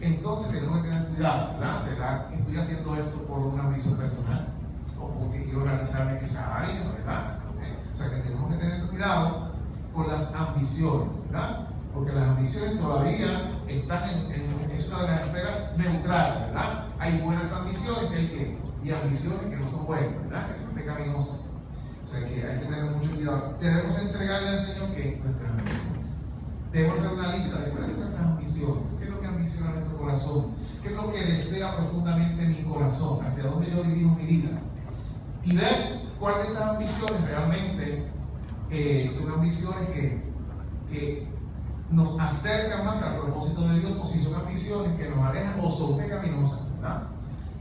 entonces tenemos que tener cuidado, ¿verdad? ¿Será que estoy haciendo esto por una ambición personal? ¿O porque quiero realizarme en esa área, ¿verdad? O sea que tenemos que tener cuidado con las ambiciones, ¿verdad? Porque las ambiciones todavía están es una de las esferas neutrales, ¿verdad? Hay buenas ambiciones y ambiciones que no son buenas, ¿verdad? Que son pecaminosas. O sea que hay que tener mucho cuidado. Debemos entregarle al Señor que nuestras ambiciones. Debemos hacer una lista de cuáles son nuestras ambiciones, qué es lo que ambiciona nuestro corazón, qué es lo que desea profundamente mi corazón, hacia dónde yo dirijo mi vida. Y ver cuáles de esas ambiciones realmente son ambiciones que nos acercan más al propósito de Dios, o si son ambiciones que nos alejan o son pecaminosas, ¿verdad?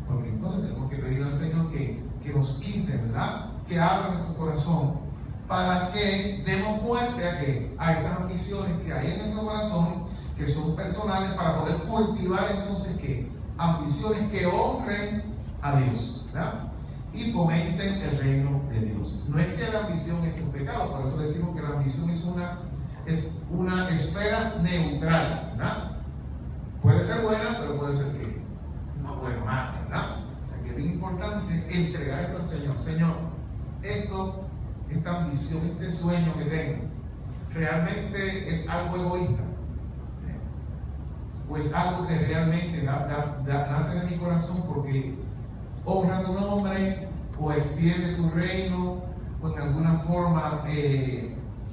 Porque entonces tenemos que pedir al Señor que nos quite, ¿verdad? Que abra nuestro corazón para que demos muerte a esas ambiciones que hay en nuestro corazón, que son personales, para poder cultivar entonces ambiciones que honren a Dios, ¿verdad? Y fomenten el reino de Dios. No es que la ambición es un pecado, por eso decimos que la ambición es una esfera neutral, ¿verdad? Puede ser buena, pero puede ser que no buena, mala, ¿verdad? O sea que es bien importante entregar esto al Señor. Señor, esta ambición, este sueño que tengo, ¿realmente es algo egoísta? ¿O es algo que realmente nace de mi corazón porque honra tu nombre, o extiende tu reino, o en alguna forma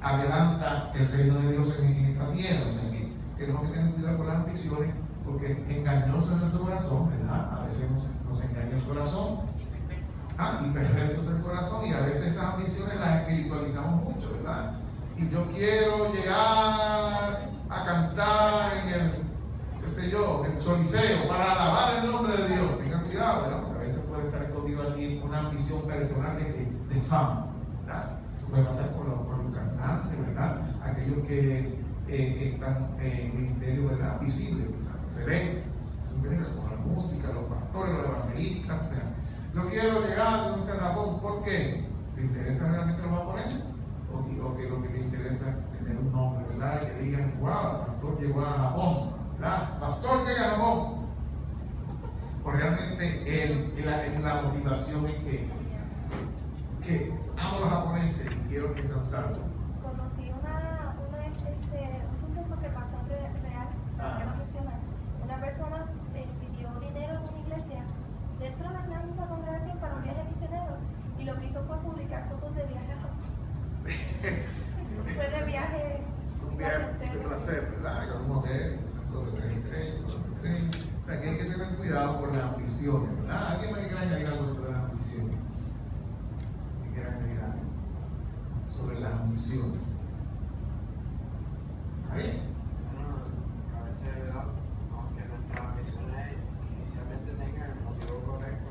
adelanta el reino de Dios en esta tierra? O sea que tenemos que tener cuidado con las ambiciones, porque engañoso es nuestro corazón, ¿verdad? A veces nos engaña el corazón, y perverso es el corazón, y a veces esas ambiciones las espiritualizamos mucho, ¿verdad? Y yo quiero llegar a cantar en el Choliseo para alabar el nombre de Dios. Tengan cuidado, ¿verdad? Porque a veces puede estar escondido aquí una ambición personal de fama, ¿verdad? Eso puede pasar por los cantantes, ¿verdad? Aquellos que están en ministerio, ¿verdad? Visibles, que se ven, simplemente con la música, los pastores, los evangelistas. O sea, no quiero llegar, no sé, a Japón. ¿Por qué? ¿Te interesan realmente los japoneses? ¿O que lo que te interesa es tener un nombre, ¿verdad? Y que digan, wow, el pastor llegó a Japón, ¿verdad? Pastor llega a Japón. Pues realmente la motivación es que amo a los japoneses y quiero que sean salvos. Conocí un suceso que pasó real, que no mencionar. Una persona pidió dinero en una iglesia dentro de la misma congregación para un viaje misionero, y lo que hizo fue publicar fotos de viaje a Japón. Fue de viaje. Un viaje de placer, ¿verdad? Con un hotel, esas cosas, 3 estrellas. O sea que hay que tener cuidado con las ambiciones, ¿verdad? ¿Alguien me quiere añadir algo sobre las ambiciones? ¿Me quiere añadir algo sobre las ambiciones? ¿Está bien? A veces, aunque nuestras ambiciones inicialmente tengan el motivo correcto,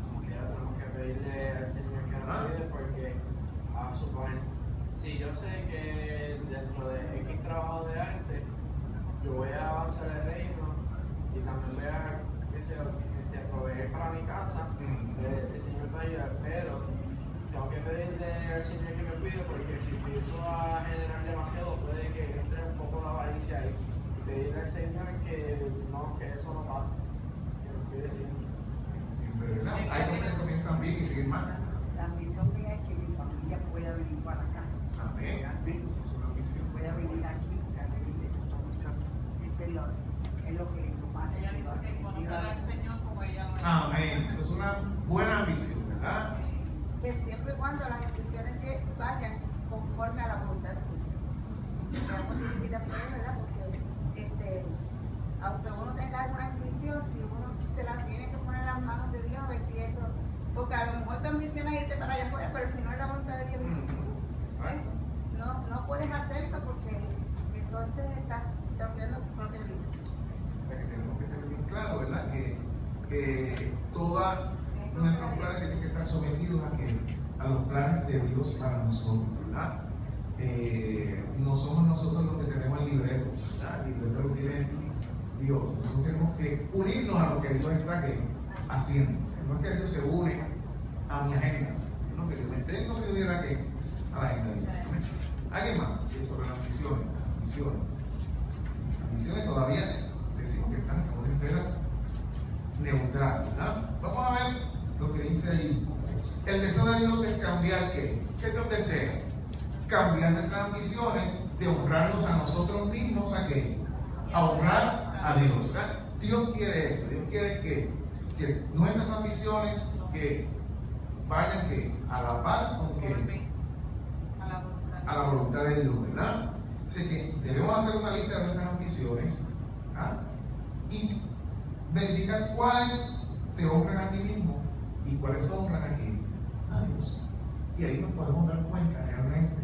como quiera tenemos que pedirle al Señor que nos ayude, porque a suponer, si yo sé que dentro de X trabajo de arte yo voy a avanzar el reino y también voy a proveer para mi casa, el Señor me ayuda, pero tengo que pedirle al Señor que me cuide, porque si empiezo a generar demasiado puede que entre un poco la avaricia ahí, y pedirle al Señor que eso no pase, que nos cuide Siempre, ¿verdad? Hay cosas que comienzan bien y siguen mal. La ambición mía es que mi familia pueda venir para acá. Amén. Eso es una ambición. Pueda venir aquí, porque a mí me gusta mucho. Es lo que más Ella dice que conocerá al Señor como ella lo es. Amén. Eso es una buena ambición, ¿verdad? Que siempre y cuando las instrucciones que vayan conforme a la voluntad de Dios. Seamos dirigidas por él, ¿verdad? Porque aunque uno tenga alguna ambición, si uno se la tiene que poner en las manos de Dios, a ver si eso. Porque a lo mejor tu ambición es irte para allá afuera, pero si no es la voluntad de Dios, no puedes hacerlo, porque entonces estás cambiando tu propia vida. O sea que tenemos que tener bien claro, ¿verdad? Que todos nuestros planes tienen que estar sometidos a los planes de Dios para nosotros, ¿verdad? No somos nosotros los que tenemos el libreto, ¿verdad? El libreto lo tiene Dios. Nosotros tenemos que unirnos a lo que Dios está haciendo. No es que Dios se une a mi agenda, sino que yo me tengo que unir a la agenda de Dios. ¿Alguien más? Sí, sobre las misiones. Las misiones todavía decimos que están en El deseo de Dios es cambiar ¿qué? ¿Qué Dios desea? Cambiar nuestras ambiciones de honrarnos a nosotros mismos a qué? A honrar a Dios, ¿verdad? Dios quiere eso, Dios quiere que nuestras ambiciones que vayan ¿qué? A la par con ¿qué? A la voluntad de Dios, ¿verdad? Así que debemos hacer una lista de nuestras ambiciones, ¿verdad? Y verificar cuáles te honran a ti mismo y cuáles honran a Dios. Y ahí nos podemos dar cuenta realmente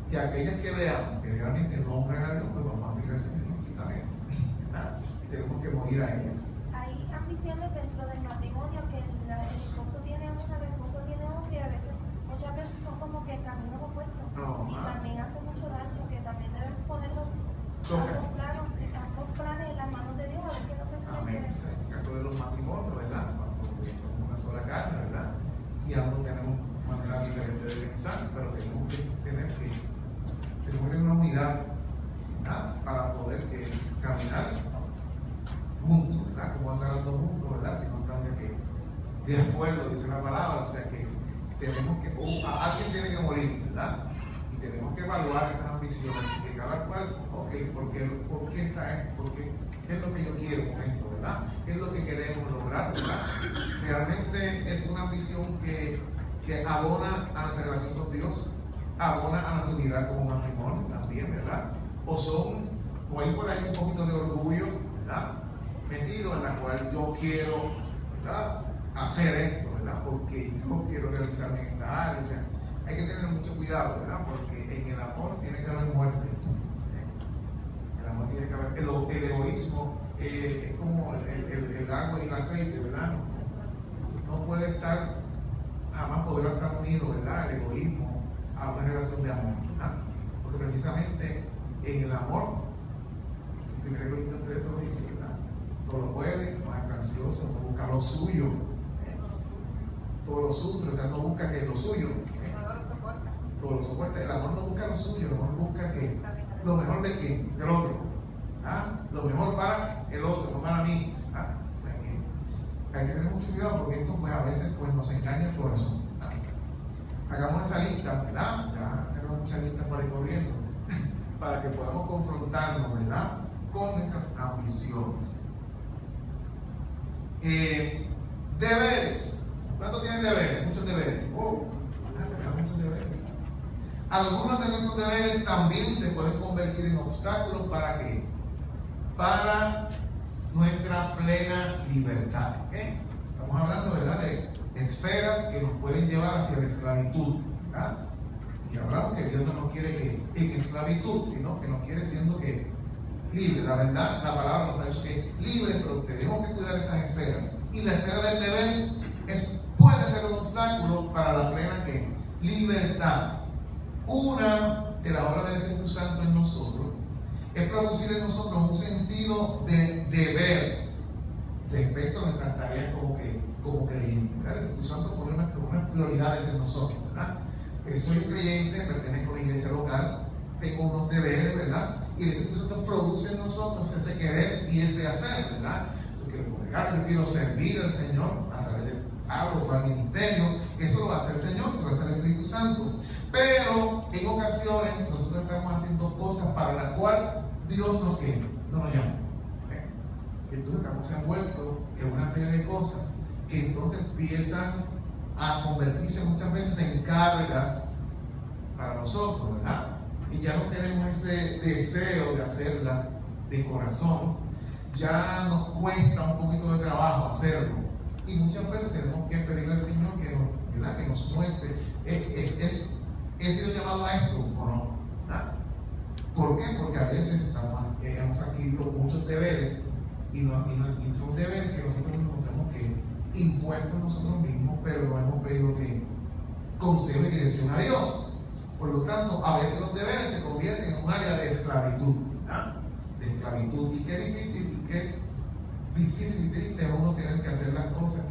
que aquellas que veamos que realmente no honran a Dios, pues vamos a pedir al Señor nos quita esto, ¿verdad? Y tenemos que morir a ellas. Hay ambiciones dentro del matrimonio que el esposo tiene una, el esposo tiene otra, y a veces, muchas veces son como que caminos opuestos. No, y también hace mucho daño, que también debemos ponerlos choca. ambos planes en las manos de Dios, a ver qué es lo que se Amén. quiere. En el caso de los matrimonios, ¿verdad? Porque somos una sola carne, ¿verdad? Y ambos tenemos manera diferente de pensar, pero tenemos que tener una unidad, ¿verdad? Para poder caminar juntos, ¿verdad? Como andar los dos juntos, ¿verdad? Si no están de acuerdo, dice la palabra, o sea que tenemos que, alguien tiene que morir, ¿verdad? Y tenemos que evaluar esas ambiciones de cada cual, ok, ¿por qué está esto? ¿Qué es lo que yo quiero con esto, verdad? ¿Qué es lo que queremos lograr, verdad? Realmente es una ambición que abona a nuestra relación con Dios, abona a nuestra unidad como matrimonio también, ¿verdad? O hay por ahí un poquito de orgullo, ¿verdad? Metido en la cual yo quiero, ¿verdad? Hacer esto, ¿verdad? Porque yo quiero realizarme en esta área. O sea, hay que tener mucho cuidado, ¿verdad? Porque en el amor tiene que haber muerte. El amor tiene que haber. El egoísmo es como el agua y el aceite, ¿verdad? No puede estar, jamás podrá estar unido, ¿verdad? El egoísmo a una relación de amor, ¿verdad? Porque precisamente en el amor, el 1 Corintios 13 lo dice, ¿verdad? Todo lo puede, no es ansioso, no busca lo suyo, todo lo sufre, o sea, no busca que lo suyo, todo lo soporta. El amor no busca lo suyo, el amor busca que lo mejor de quién, del otro, ¿ah? Lo mejor para el otro, no para mí, ¿ah? O sea que hay que tener mucho cuidado porque esto pues a veces pues nos engaña el corazón, ¿ah? Hagamos esa lista, ¿verdad? Ya tenemos muchas listas para ir corriendo para que podamos confrontarnos, ¿verdad? Con nuestras ambiciones. Deberes. ¿Cuántos tienen deberes? Muchos deberes. Tenemos muchos deberes. Algunos de nuestros deberes también se pueden convertir en obstáculos. ¿Para qué? Para nuestra plena libertad. ¿Okay? Estamos hablando, ¿verdad?, de esferas que nos pueden llevar hacia la esclavitud, ¿verdad? Y hablamos que Dios no nos quiere que en esclavitud, sino que nos quiere siendo que libre. La verdad, la palabra nos ha dicho que libre, pero tenemos que cuidar estas esferas. Y la esfera del deber puede ser un obstáculo para la plena libertad. Una de las obras del Espíritu Santo en nosotros es producir en nosotros un sentido de deber respecto a nuestras tareas como creyentes. El Espíritu Santo pone unas prioridades en nosotros, ¿verdad? Soy un creyente, pertenezco a una iglesia local, tengo unos deberes, ¿verdad? Y el Espíritu Santo produce en nosotros ese querer y ese hacer, ¿verdad? Yo quiero congregar, yo quiero servir al Señor a través de algo para el ministerio. Eso lo va a hacer el Señor, eso va a hacer el Espíritu Santo. Pero en ocasiones nosotros estamos haciendo cosas para las cuales Dios no nos llama. Entonces estamos envueltos en una serie de cosas que entonces empiezan a convertirse muchas veces en cargas para nosotros, ¿verdad? Y ya no tenemos ese deseo de hacerla de corazón. Ya nos cuesta un poquito de trabajo hacerlo. Y muchas veces tenemos que pedirle al Señor que nos muestre, ¿es el llamado a esto o no? ¿Verdad? ¿Por qué? Porque a veces hemos adquirido muchos deberes y son deberes que nosotros mismos hemos impuestos nosotros mismos, pero no hemos pedido consejo y dirección a Dios. Por lo tanto, a veces los deberes se convierten en un área de esclavitud, ¿verdad? De esclavitud. Y qué difícil y triste es uno tener que hacer las cosas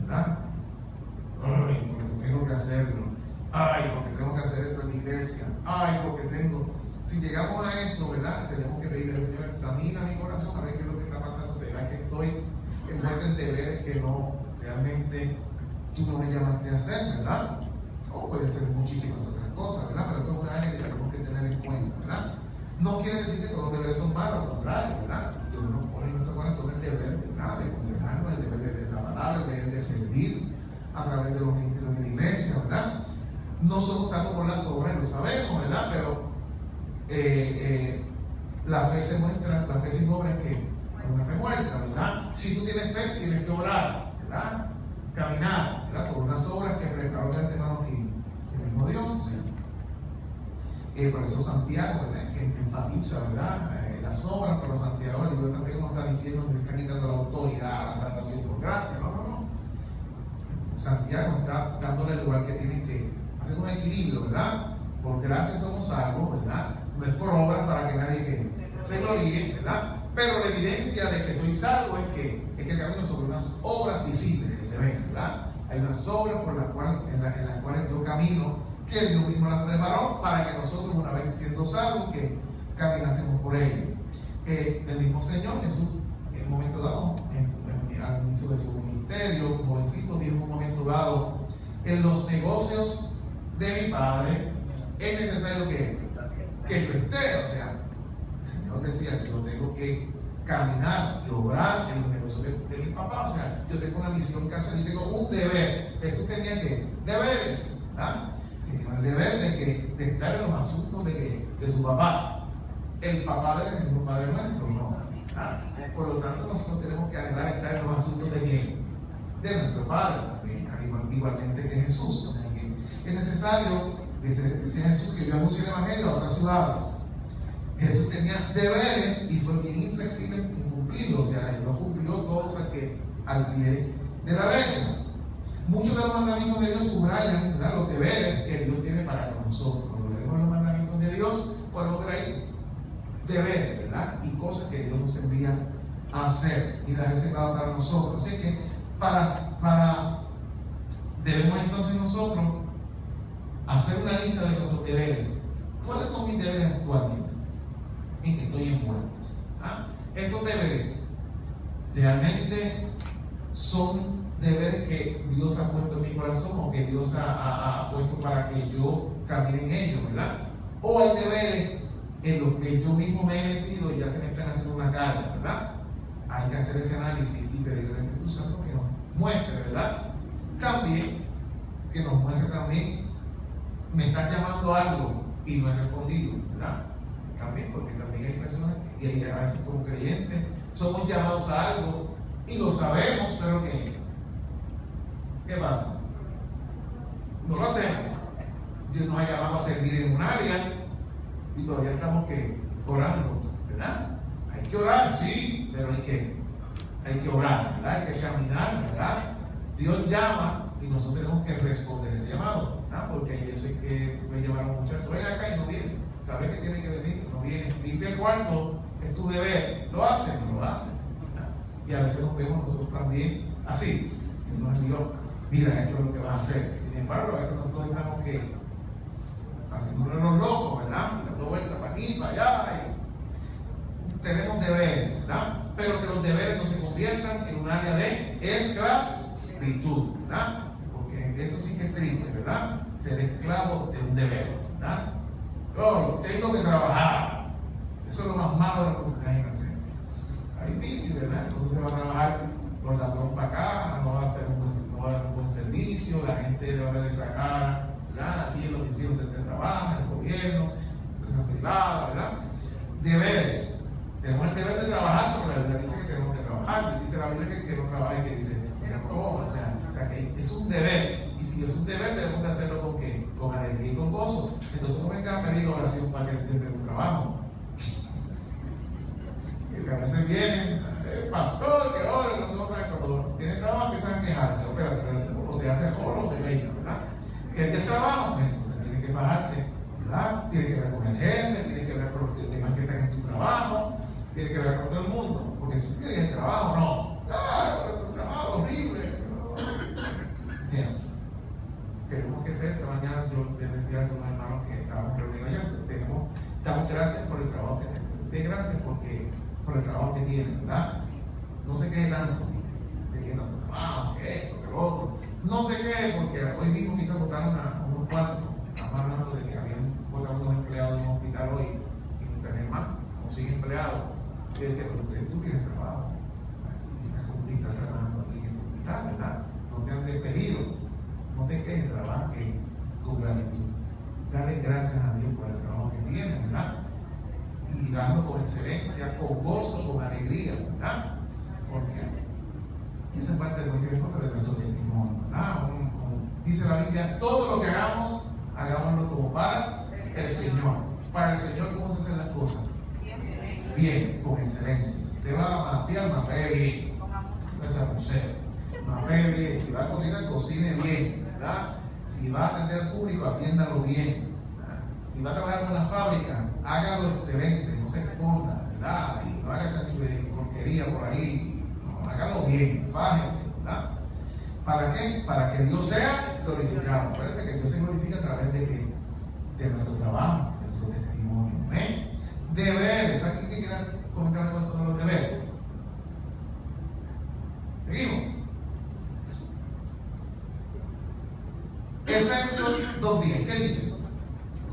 ¿verdad? Ay, porque tengo que hacerlo. Ay, porque tengo que hacer esto en la iglesia. Ay, porque tengo. Si llegamos a eso, ¿verdad? Tenemos que pedirle al Señor, examina mi corazón a ver qué es lo que está pasando. ¿Será que estoy envuelto en deberes que no realmente tú no me llamaste a hacer, ¿verdad? O puede ser muchísimas otras cosas, ¿verdad? Pero esto es una área que tenemos que tener en cuenta, ¿verdad? No quiere decir que todos los deberes son malos, al contrario, ¿verdad? Dios nos pone en nuestro corazón el deber, ¿verdad? De congregarnos, el deber de la palabra, el deber de servir a través de los ministerios de la iglesia, ¿verdad? No somos salvos por las obras, lo sabemos, ¿verdad? Pero la fe se muestra, la fe sin obra es que es una fe muerta, ¿verdad? Si tú tienes fe, tienes que orar, ¿verdad? Caminar, ¿verdad? Son unas obras que preparó de antemano aquí el mismo Dios, o sea. Por eso Santiago, ¿verdad? Que enfatiza, ¿verdad? Las obras, pero Santiago, el libro de Santiago nos está diciendo que le está quitando la autoridad a la salvación por gracia, no. Santiago está dándole el lugar que tiene que hacer un equilibrio, ¿verdad? Por gracia somos salvos, ¿verdad? No es por obras para que nadie se gloríe, ¿verdad? Pero la evidencia de que soy salvo es que camino sobre unas obras visibles que se ven, ¿verdad? Hay unas obras por las cuales, en las cuales yo camino, que Dios mismo las preparó para que nosotros, una vez siendo salvos, que caminásemos por ello. El mismo Señor Jesús, en un momento dado, al inicio de su ministerio, como jovencito, dijo en un momento dado: en los negocios de mi Padre es necesario que yo esté. O sea, el Señor decía: yo tengo que caminar y obrar en los negocios de mi papá. O sea, yo tengo una misión que hacer y tengo un deber. Jesús tenía deberes, ¿verdad? Tenía el deber de estar en los asuntos de su papá. El papá del mismo Padre nuestro, no, ¿verdad? Por lo tanto, nosotros tenemos que anhelar estar en los asuntos de quién, de nuestro Padre también, igualmente que Jesús. O sea, que es necesario, dice Jesús, que yo anuncie el Evangelio a otras ciudades. Jesús tenía deberes y fue bien inflexible en cumplirlo. O sea, él no cumplió todos al pie de la letra. Muchos de los mandamientos de Dios subrayan, ¿verdad?, los deberes que Dios tiene para con nosotros. Cuando leemos los mandamientos de Dios, podemos ver ahí deberes, ¿verdad? Y cosas que Dios nos envía a hacer y las ha reservado para nosotros. Así que debemos entonces nosotros hacer una lista de nuestros deberes. ¿Cuáles son mis deberes actualmente? En que estoy envueltos. Estos deberes realmente son deberes que Dios ha puesto en mi corazón o que Dios ha puesto para que yo camine en ellos, ¿verdad? O hay deberes en los que yo mismo me he metido y ya se me están haciendo una carga, ¿verdad? Hay que hacer ese análisis y pedirle al Espíritu Santo que nos muestre, ¿verdad? También que nos muestre también, me están llamando a algo y no he respondido, ¿verdad? También, porque también hay personas, y hay a veces como creyentes, somos llamados a algo y lo sabemos, pero ¿qué pasa? No lo hacemos. Dios nos ha llamado a servir en un área y todavía estamos orando, ¿verdad? Hay que orar, sí, pero hay que orar, ¿verdad? Hay que caminar, ¿verdad? Dios llama y nosotros tenemos que responder ese llamado, ¿verdad? Porque hay veces que me llevan a un muchacho, ven acá y no viene, sabe que tiene que venir, no viene, limpia el cuarto, es tu deber, lo hacen, no lo hacen, ¿verdad? Y a veces nos vemos nosotros también así, Dios nos envió, mira, esto es lo que vas a hacer. Sin embargo, a veces nosotros estamos haciéndonos los locos, ¿verdad? Dando vueltas para aquí, para allá. Y tenemos deberes, ¿verdad? Pero que los deberes no se conviertan en un área de esclavitud, ¿verdad? Porque eso sí que es triste, ¿verdad? Ser esclavo de un deber, ¿verdad? Yo tengo que trabajar. Eso es lo más malo de lo que ustedes hacer. Está difícil, ¿verdad? Entonces se va a trabajar con la trompa acá, no va a dar un buen servicio, la gente le va a ver esa cara. Aquí en los oficinas donde usted trabaja, el gobierno, empresas privadas, ¿verdad? Deberes. Tenemos el deber de trabajar, porque la Biblia dice que tenemos que trabajar. Dice la Biblia que no trabaje, que dice que no coma. O sea, que es un deber. Y si es un deber, debemos de hacerlo con ¿qué? Con alegría y con gozo. Entonces no venga a pedir oración para que entre tu trabajo. Y que a veces vienen, pastor, que ore, cuando tiene trabajo empiezan a quejarse. Espérate, o te hace jolo o te peina, ¿verdad? Que el trabajo, entonces tiene que bajarte, ¿verdad? Tiene que ver con el jefe, tiene que ver con los demás que están en tu trabajo, tiene que ver con todo el mundo, porque si tú quieres el trabajo, no. ¡Ah, tu trabajo horrible! Bien, tenemos que ser, esta mañana yo les decía a algunos hermanos que estábamos reunidos allá, damos gracias por el trabajo que tienen, de gracias por el trabajo que tienen, ¿verdad? No se quede tanto, de que tanto trabajo, que esto, que lo otro. No se queje porque hoy mismo quizás votaron a unos cuantos. Estamos hablando de que habían votado unos empleados de un hospital hoy en San Germán, como 100 empleados. Y decía, pero tú tienes trabajo. Estás trabajando aquí en el hospital, ¿verdad? No te han despedido. No te quejes, trabaja con gratitud. Dale gracias a Dios por el trabajo que tienes, ¿verdad? Y darlo con excelencia, con gozo, con alegría, ¿verdad? Porque esa es parte de nuestra cosa de nuestro testimonio, ¿verdad? Dice la Biblia, todo lo que hagamos, hagámoslo como para el Señor. Para el Señor, ¿cómo se hacen las cosas? Bien, con excelencia. Si usted va a mapear, mapee bien. Esa chapucera. Mapee bien. Si va a cocinar, cocine bien, ¿verdad? Si va a atender al público, atiéndalo bien, ¿verdad? Si va a trabajar en una fábrica, hágalo excelente, no se esconda, ¿verdad? Y no haga porquería por ahí, no, hágalo bien, fájese, ¿verdad? ¿Para qué? Para que Dios sea glorificado. Acuérdate que Dios se glorifica a través de qué? De nuestro trabajo, de nuestro testimonio. ¿Ven? Deberes. ¿Alguien que quiera comentar algo sobre los deberes? Seguimos. Efesios 2:10. ¿Qué dice?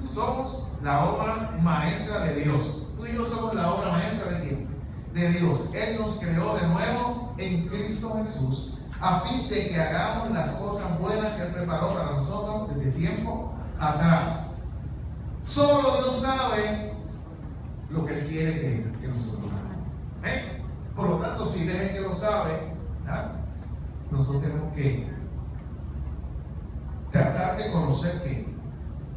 Somos la obra maestra de Dios. Tú y yo somos la obra maestra de quién? De Dios. Él nos creó de nuevo en Cristo Jesús, a fin de que hagamos las cosas buenas que Él preparó para nosotros desde tiempo atrás. Solo Dios sabe lo que Él quiere que nosotros hagamos. Por lo tanto, si Él es el que lo sabe, ¿verdad? Nosotros tenemos que tratar de conocer que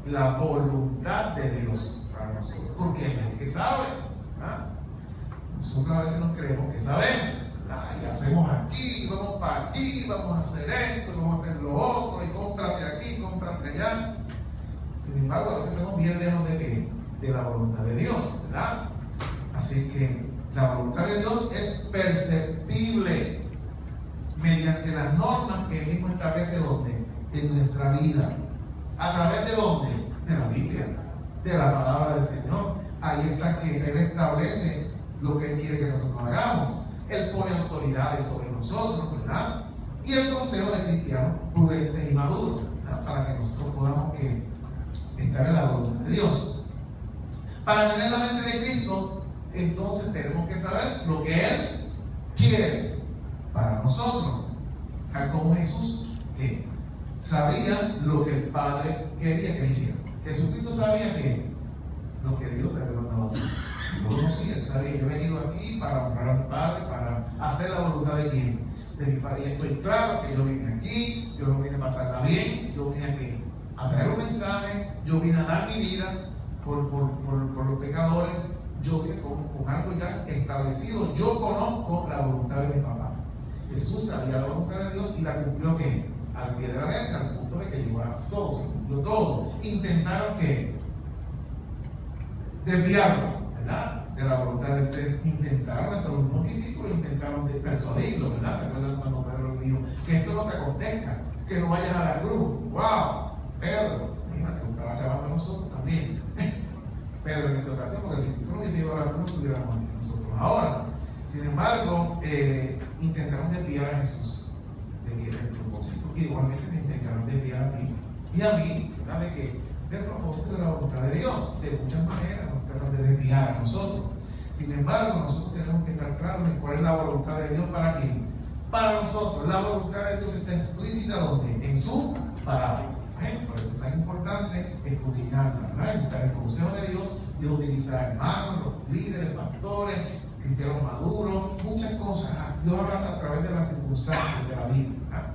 la voluntad de Dios para nosotros, porque Él es el que sabe, ¿verdad? Nosotros a veces nos creemos que sabemos, ¿verdad? Y hacemos aquí, vamos para aquí, vamos a hacer esto, vamos a hacer lo otro, y cómprate aquí, cómprate allá. Sin embargo, a veces estamos bien lejos de la voluntad de Dios, ¿verdad? Así que la voluntad de Dios es perceptible mediante las normas que Él mismo establece donde en nuestra vida. ¿A través de dónde? De la Biblia, de la palabra del Señor. Ahí está que Él establece lo que Él quiere que nosotros hagamos. Él pone autoridades sobre nosotros, ¿verdad? Y el consejo de cristianos prudentes y maduros, ¿verdad? Para que nosotros podamos estar en la voluntad de Dios. Para tener la mente de Cristo, entonces tenemos que saber lo que Él quiere para nosotros. Tal como Jesús, que sabía lo que el Padre quería que hiciera. Jesucristo sabía que lo que Dios le había mandado a hacer. Lo conocía, él sabía, yo he venido aquí para honrar a mi Padre, para hacer la voluntad de quién, de mi Padre. Y estoy claro que yo vine aquí, yo no vine a pasarla bien, yo vine aquí a traer un mensaje, yo vine a dar mi vida por los pecadores, yo vine con algo ya establecido. Yo conozco la voluntad de mi papá. Jesús sabía la voluntad de Dios y la cumplió que al pie de la letra, al punto de que llegó a todo, se cumplió todo. Intentaron que desviarlo, ¿verdad? De la voluntad de Dios. Intentaron, hasta los mismos discípulos intentaron persuadirlo, ¿verdad? ¿Se acuerdan cuando Pedro le dijo que esto no te acontezca, que no vayas a la cruz? ¡Wow! Pedro, mira, te estaba llamando a nosotros también. Pedro en esa ocasión, porque si tú no hubieses ido a la cruz, no estuviéramos aquí nosotros ahora. Sin embargo, intentaron desviar a Jesús de el propósito, y igualmente intentaron desviar a ti y a mí, ¿verdad? Del propósito de la voluntad de Dios. De muchas maneras nos tratan de desviar a nosotros. Sin embargo, nosotros tenemos que estar claros en cuál es la voluntad de Dios para quién. Para nosotros, la voluntad de Dios está explícita ¿dónde? En su palabra. Por eso es tan importante escudriñarla, ¿verdad? Buscar el consejo de Dios y utilizar hermanos, los líderes, pastores, cristianos maduros, muchas cosas. Dios habla a través de las circunstancias de la vida, ¿verdad?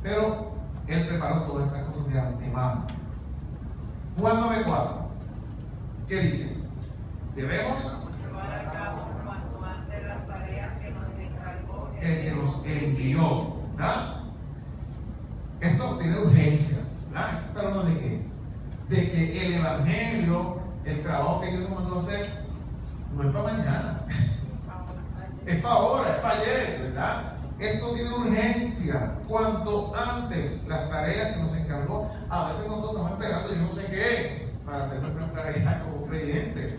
Pero Él preparó todas estas cosas de antemano. Juan 9:4, ¿qué dice? Debemos llevar a cabo cuanto antes las tareas que nos encargó el que nos envió, ¿verdad? Esto tiene urgencia, ¿verdad? Esto está hablando de qué? De que el evangelio, el trabajo que Dios nos mandó a hacer, no es para mañana, es para ahora, es para ayer, ¿verdad? Esto tiene urgencia. Cuanto antes las tareas que nos encargó, a veces nosotros estamos esperando yo no sé qué para hacer nuestras tareas como creyentes,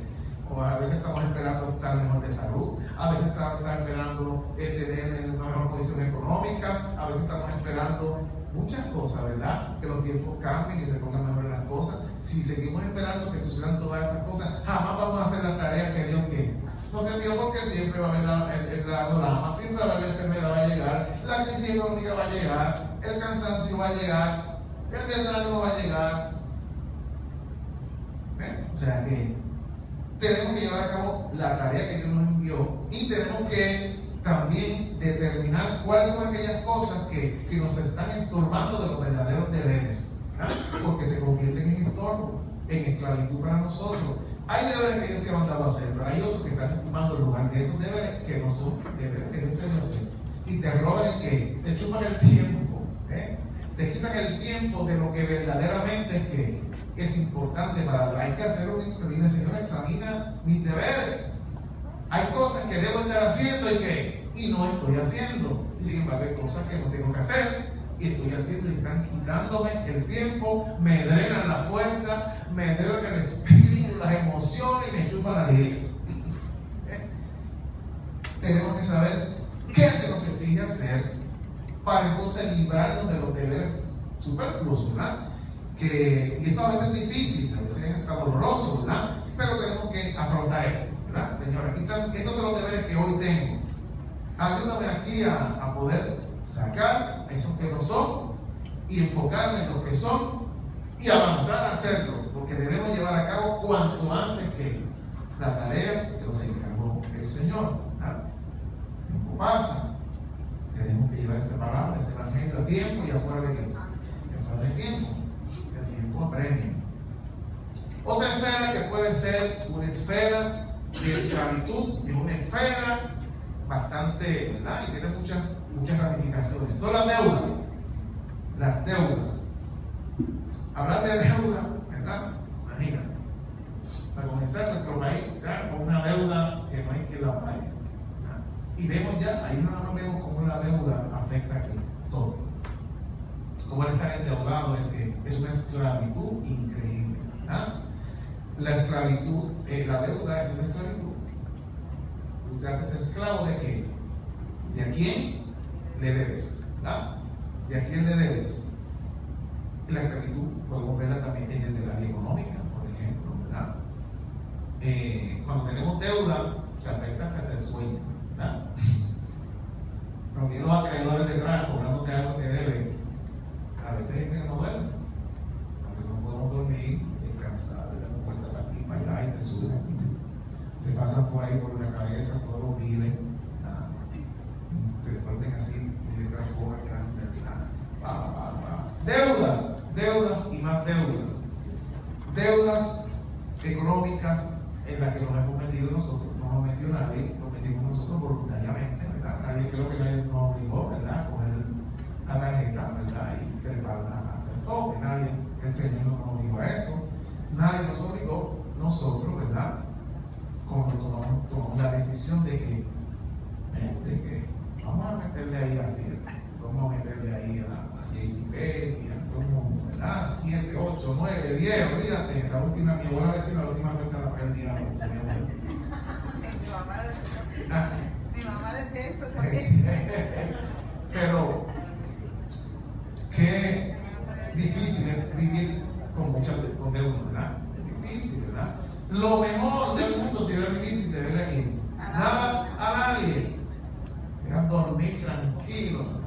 O a veces estamos esperando estar mejor de salud, a veces estamos esperando tener una mejor condición económica, a veces estamos esperando muchas cosas, ¿verdad? Que los tiempos cambien, que se pongan mejor las cosas. Si seguimos esperando que sucedan todas esas cosas, jamás vamos a hacer la tarea que Dios quiere. Nos envió porque siempre va a haber el drama, siempre va a haber la enfermedad, va a llegar, la crisis económica va a llegar, el cansancio va a llegar, el desánimo va a llegar. ¿Ven? O sea que tenemos que llevar a cabo la tarea que Dios nos envió y tenemos que también determinar cuáles son aquellas cosas que nos están estorbando de los verdaderos deberes, ¿verdad? Porque se convierten en estorbo, en esclavitud para nosotros. Hay deberes que Dios te ha mandado a hacer, pero hay otros que están ocupando el lugar de esos deberes que no son deberes que Dios te dio a hacer. Y te roban el qué, te chupan el tiempo, te quitan el tiempo de lo que verdaderamente es importante para Dios. Hay que hacer un examen, Señor, examina mis deberes. Hay cosas que debo estar haciendo y no estoy haciendo. Y sin embargo hay cosas que no tengo que hacer y estoy haciendo y están quitándome el tiempo, me drenan la fuerza, me drenan el espíritu, las emociones y me chupan la alegría. Tenemos que saber qué se nos exige hacer para entonces librarnos de los deberes superfluos, ¿verdad? Y esto a veces es difícil, a veces es doloroso, ¿verdad? Pero tenemos que afrontar esto, ¿verdad? Señor, aquí están, estos son los deberes que hoy tengo. Ayúdame aquí a poder sacar esos que no son y enfocarme en los que son y avanzar a hacerlo, porque debemos llevar a cabo cuanto antes que la tarea que nos encargó el Señor, ¿verdad? El tiempo pasa, tenemos que llevar esa palabra, ese evangelio a tiempo y afuera de tiempo. Afuera de tiempo. Apremia. Otra esfera que puede ser una esfera de esclavitud, es una esfera bastante, ¿verdad? Y tiene muchas ramificaciones. Son las deudas. Las deudas. Hablar de deuda, ¿verdad? Imagínate. Para comenzar, nuestro país está con una deuda que no hay quien la pague. Y vemos ya, ahí nada más vemos cómo la deuda afecta aquí todo. Como el estar endeudado es una esclavitud increíble, ¿verdad? La esclavitud, la deuda es una esclavitud. Usted hace esclavo de qué? ¿De a quién le debes? ¿Verdad? ¿De a quién le debes? Y la esclavitud podemos verla también en el área económica, por ejemplo, ¿verdad? Cuando tenemos deuda, se afecta hasta el sueño, ¿verdad? Cuando tienen los acreedores detrás cobrándote algo que deben, a veces hay gente que no duerme, a veces no podemos dormir, descansar, le damos vuelta para aquí, para allá y te suben aquí, te pasan por ahí por la cabeza, todos los viles, te ponen así y le transforman grande, deudas y más deudas, deudas económicas en las que nos hemos metido nosotros, no nos metió nadie, nos metimos nosotros voluntariamente, ¿verdad? Nadie, creo que nadie nos obligó, ¿verdad? A coger la tarjeta, ¿verdad? Y treparla al tope. Nadie, el Señor no nos obligó a eso. Nadie nos obligó, nosotros, ¿verdad? Cuando tomamos la decisión de que vamos a meterle ahí a Cierre, vamos a meterle ahí a JCPenney, a todo el mundo, ¿verdad? 7, 8, 9, 10, olvídate. La última, mi abuela decía, la última cuenta la paga el diablo. Mi mamá decía eso también. Pero qué difícil es vivir con deuda, ¿verdad? Es difícil, ¿verdad? Lo mejor del mundo sería vivir sin deberle a quién. Nada a nadie. Dejan dormir tranquilo.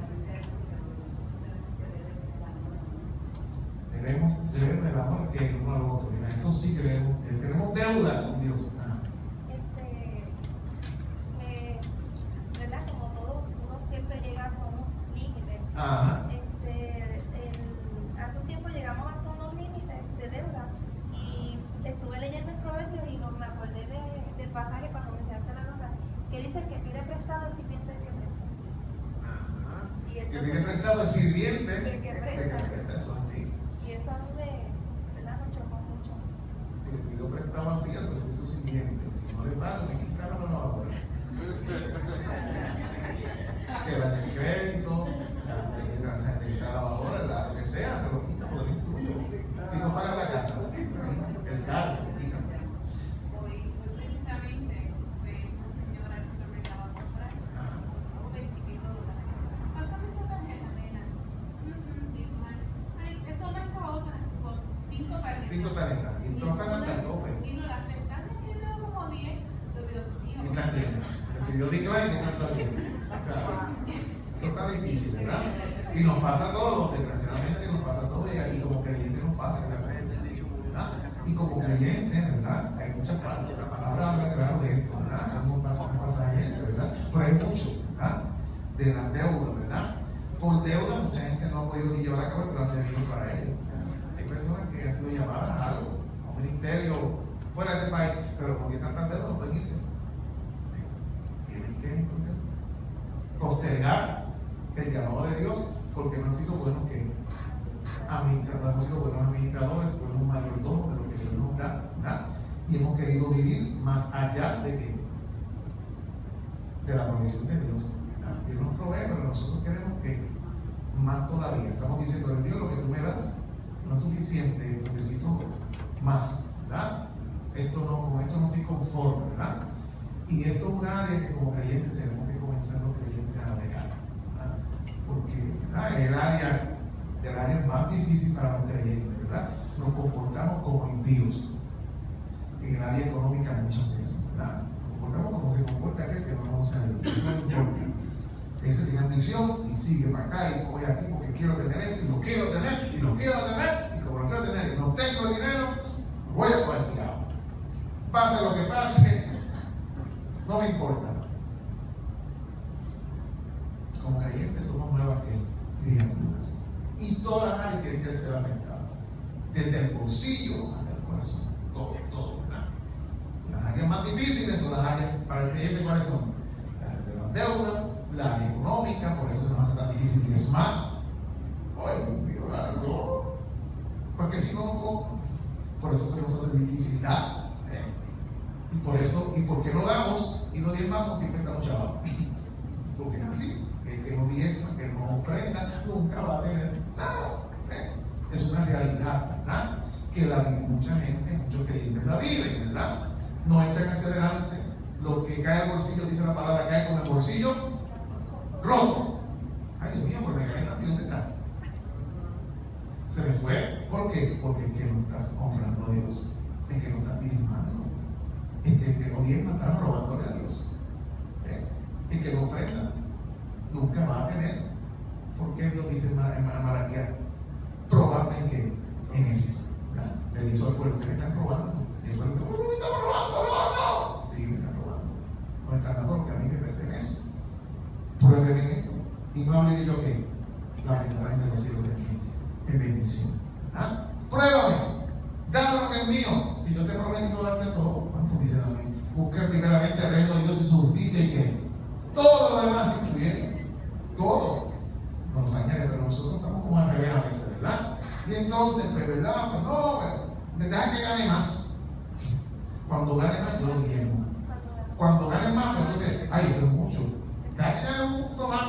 Debemos el amor que uno al otro. Mira, eso sí creemos. Tenemos deuda con Dios. ¿Verdad? Como todo, uno siempre llega con unos límites. Ajá. Hace un tiempo llegamos hasta unos límites de deuda y estuve leyendo el proverbio y me acordé del pasaje para comenzarte la nota que dice que pide prestado el sirviente que presta. Ajá. Y Que pide prestado el sirviente del que presta. Eso es así. Y eso a mí ¿verdad? Me chocó mucho. Si le pidió prestado así, entonces eso es sirviente. Si no le pagan, le quitan a la lavadora. Te dan el crédito, te quitan la lavadora, lo que sea, te lo quitan porque es tuyo. Si no pagas la casa, el carro, te lo quitan. Muy 5 talentos. Y tocan hasta el tope. Y no la aceptan, que le como 10, Dios mío. Y están llenos. Si Dios declara que están llenos. O sea, esto está difícil, ¿verdad? Y nos pasa a todos, desgraciadamente nos pasa a todos, y como creyentes nos pasa, ¿verdad? Y como creyentes, ¿verdad? Hay muchas partes, la palabra habla claro de esto, ¿verdad? No pasa un pasaje ese, ¿verdad? Pero hay mucho, ¿verdad? De las deudas, ¿verdad? Por deuda, mucha gente no ha podido ni llevar a cabo el plan de Dios para ellos. O sea, hay personas que han sido llamadas a algo, a un ministerio fuera de este país, pero porque están tan deudas no pueden irse. Tienen que entonces postergar el llamado de Dios porque no han sido buenos que no hemos sido buenos administradores, buenos mayordomos de lo que Dios nos da, ¿verdad? Y hemos querido vivir más allá de la provisión de Dios. Dios nos provee, pero nosotros queremos que más todavía. Estamos diciendo, Dios, lo que tú me das no es suficiente, necesito más, ¿verdad? Con esto no estoy conforme, ¿verdad? Y esto es un área que como creyentes tenemos que comenzar los creyentes a bregar, ¿verdad? Porque, ¿verdad? El área más difícil para los creyentes, ¿verdad? Nos comportamos como impíos en el área económica muchas veces, ¿verdad? Nos comportamos como se comporta aquel que no conoce a Dios. Eso no importa. Ese tiene ambición y sigue para acá y voy aquí porque quiero tener esto y lo quiero tener y lo quiero tener y como lo quiero tener y no tengo el dinero, voy a poder fiado. Pase lo que pase, no me importa. Como creyentes somos nuevas criaturas y todas las áreas tienen que ser afectadas, desde el bolsillo hasta el corazón, todo, ¿verdad? Las áreas más difíciles son las áreas para el creyente. ¿Cuáles son? Las de las deudas, la área económica, por eso se nos hace tan difícil diezmar. Ay, Dios, dar todo. Porque si no, por eso se nos hace difícil dar. Y por eso, ¿y por qué no damos y no diezmamos? Siempre estamos chavados. Porque es así. Que no diezma, que no ofrenda, nunca va a tener nada. Es una realidad, ¿verdad? Que la vive mucha gente, muchos creyentes la viven, ¿verdad? No echan hacia adelante. Lo que cae al bolsillo, dice la palabra, cae con el bolsillo roto. Ay, Dios mío, por regalar a ti, ¿dónde está? Se me fue. ¿Por qué? Porque es que no estás honrando a Dios. Es que no estás diezmando. Es que el que no diezma está robándole a Dios. El que no ofrenda nunca va a tener. ¿Por qué Dios dice en Malaquías? Probadme en qué? En eso. ¿Verdad? Le dijo al pueblo que me están robando. Y el pueblo dijo, ¿me están robando? No. Sí, me están robando. No están dando lo que a mí me pertenece. Pruébeme en esto. Y no abriré yo qué? La ventana de los cielos en bendición. ¿Ah? Pruébame. Dame lo que es mío. Si yo te prometo darte todo, ¿cuántos dicen amén? Busca primeramente el reino de Dios y su justicia y que todo lo demás incluye todo. No nos añade, pero nosotros estamos como al revés a veces, ¿verdad? Y entonces, pues, ¿verdad? Pues no, me deja que gane más. Cuando gane más, yo diezmo. Cuando gane más, pues entonces, ay, esto es mucho. Deja que gane un poquito más.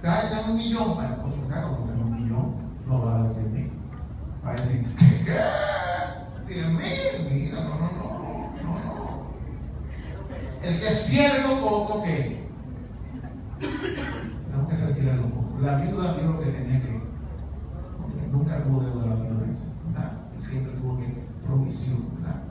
Deja que gane 1 millón. Pues, entonces, cuando gane 1 millón, no va a decir 1,000. Va a decir, ¿qué? 100,000. Mira, no. El que es fiel en lo poco, ¿qué? Tenemos que ser fieles en lo poco. La viuda dio lo que tenía que. Nunca tuvo deuda la viuda de eso, ¿verdad? Y siempre tuvo que provisión, ¿verdad?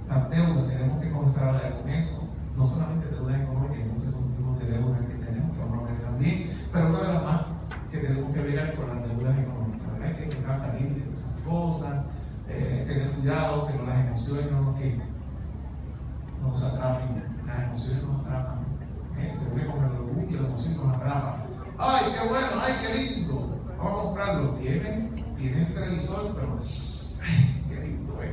Las deudas, tenemos que comenzar a ver con eso. No solamente deudas económicas, hay muchos tipos de deudas que tenemos que vamos a ver también, pero una de las más que tenemos que ver es con las deudas económicas, ¿verdad? Hay que empezar a salir de esas cosas, tener cuidado que las emociones no nos atrapen. Las emociones nos atrapan. Se ve con el orgullo, la emoción nos atrapa. ¡Ay, qué bueno! ¡Ay, qué lindo! Vamos a comprarlo. Tienen televisor, pero ¡ay, qué lindo es!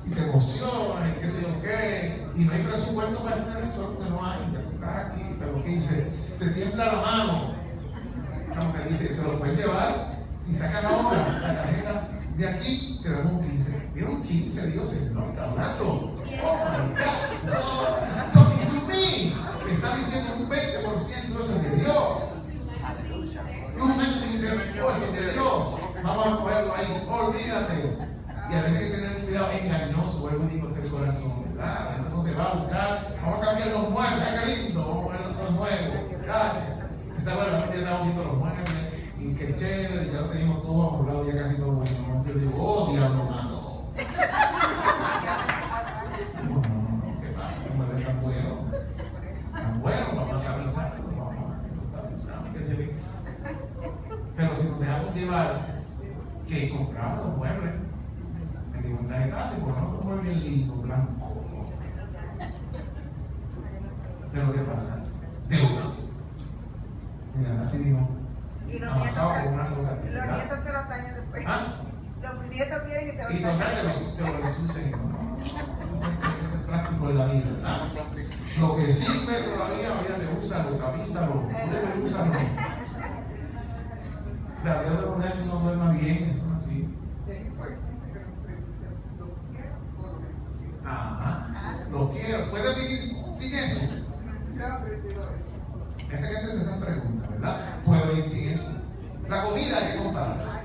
Y te emociona y qué sé yo qué. Y no hay presupuesto para ese televisor porque no hay. Ya tú estás aquí, pero ¿qué dice? Te tiembla la mano. Como que dice, te lo puedes llevar. Si sacas ahora la tarjeta de aquí, te damos un 15. ¿Vieron 15? Dios, el Señor está hablando. Oh my God, God is talking to me. Me está diciendo un 20% eso es de Dios. Un 20% eso es de Dios. Vamos a cogerlo ahí, olvídate. Y a veces hay que tener cuidado, engañoso, vuelvo y digo, es el corazón, ¿verdad? Eso no se va a buscar. Vamos a cambiar los muebles, qué lindo, vamos a poner los nuevos. Gracias. Estaba la gente estaba viendo los muebles y que chévere, ya lo tenemos todo amolado, ya casi todo bueno. Entonces yo digo, oh, diablo, mano. No, ¿qué pasa? No me ven tan bueno. Tan bueno, vamos a avisar, que se ve. Pero si nos dejamos llevar, que compramos los muebles, me digo, en la edad, si ponemos otro mueble bien lindo, blanco. Pero ¿qué pasa? Deudas. Mira, así mismo. Y los avanzado con una cosa nietos, los nietos te los dañan después. ¿Ah? Los nietos quieren que te los Y total, te lo ensucian. No sé, hay que ser práctico en la vida, ¿verdad? Lo que sirve todavía, mira, úsalo, tapízalo, úsalo. La deuda con él no duerma bien, eso es así. Ajá, lo quiero. ¿Puedes vivir sin eso? Esa es esa pregunta, ¿verdad? ¿Puedo vivir sin eso? La comida hay que comprarla.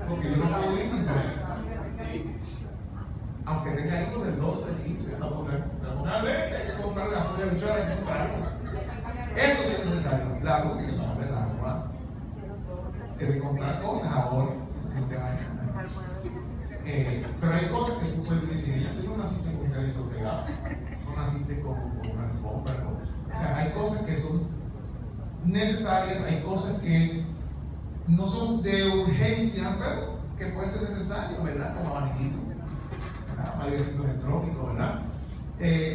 Porque yo no puedo vivir sin comer. Aunque tenga hijos del 12, del 15, no poner hay que comprar la joya de bichuela, hay que comprarlo. Eso sí es necesario. La luz tiene que comprar el agua. Tiene que comprar cosas ahora, si te bañas. Pero hay cosas que tú puedes vivir sin ellas. Tú no naciste con un televisor pegado, no naciste con una alfombra. O sea, hay cosas que son necesarias, hay cosas que no son de urgencia, pero que pueden ser necesarias, ¿verdad? Como abaniquito, ¿verdad? Airecito en el trópico, ¿verdad?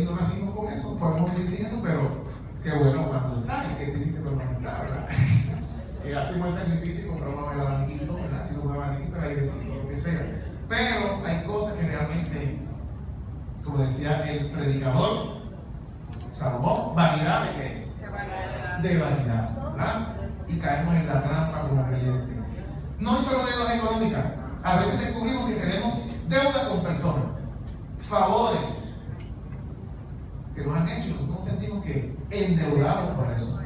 No nacimos con eso, podemos vivir sin eso, pero qué bueno cuando está y qué triste cuando no está, ¿verdad? Hacemos el sacrificio y compramos el abaniquito, ¿verdad? Si no un abaniquito, el airecito, lo que sea. Pero hay cosas que realmente, como decía el predicador Salomón, vanidad de qué? De vanidad, ¿verdad? Y caemos en la trampa como creyentes. No es solo deudas económicas. A veces descubrimos que tenemos deuda con personas, favores que nos han hecho y nosotros nos sentimos que endeudados por eso.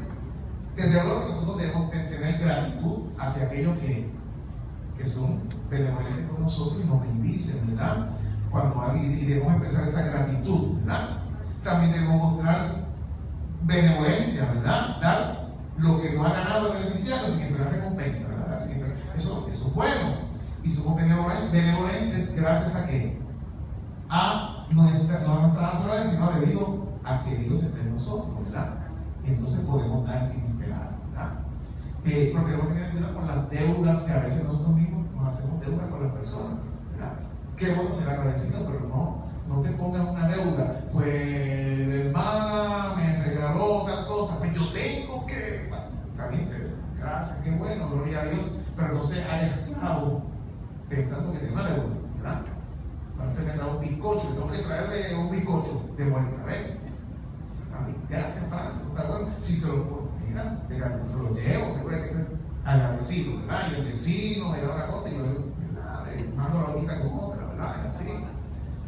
Desde luego que nosotros debemos tener gratitud hacia aquellos que son benevolentes con nosotros y nos bendicen, ¿verdad? Cuando alguien, y debemos expresar esa gratitud, ¿verdad? También debemos mostrar benevolencia, ¿verdad? Dar lo que nos ha ganado beneficiado sin esperar recompensa, ¿verdad? Eso es bueno. Y somos benevolentes gracias a qué? A no a nuestra naturaleza, sino debido a que Dios está en nosotros, ¿verdad? Entonces podemos dar sin esperar, ¿verdad? Porque tenemos que tener cuidado con las deudas que a veces nosotros mismos nos hacemos deudas con las personas, ¿verdad? Qué bueno ser agradecido, pero no te pongas una deuda. Pues la hermana me regaló tal cosa, pues yo tengo que. También, gracias, qué bueno, gloria a Dios, pero no sea esclavo pensando que tiene una deuda, ¿verdad? Parece que me da un bizcocho, tengo que traerle un bizcocho de vuelta, ¿ves? Gracias, Francia, ¿está bueno? Si se lo mira, de gratitud se lo llevo, seguro hay que ser agradecido, ¿verdad? Y el vecino me da una cosa y yo le mando la hojita con otra, ¿verdad? Y así.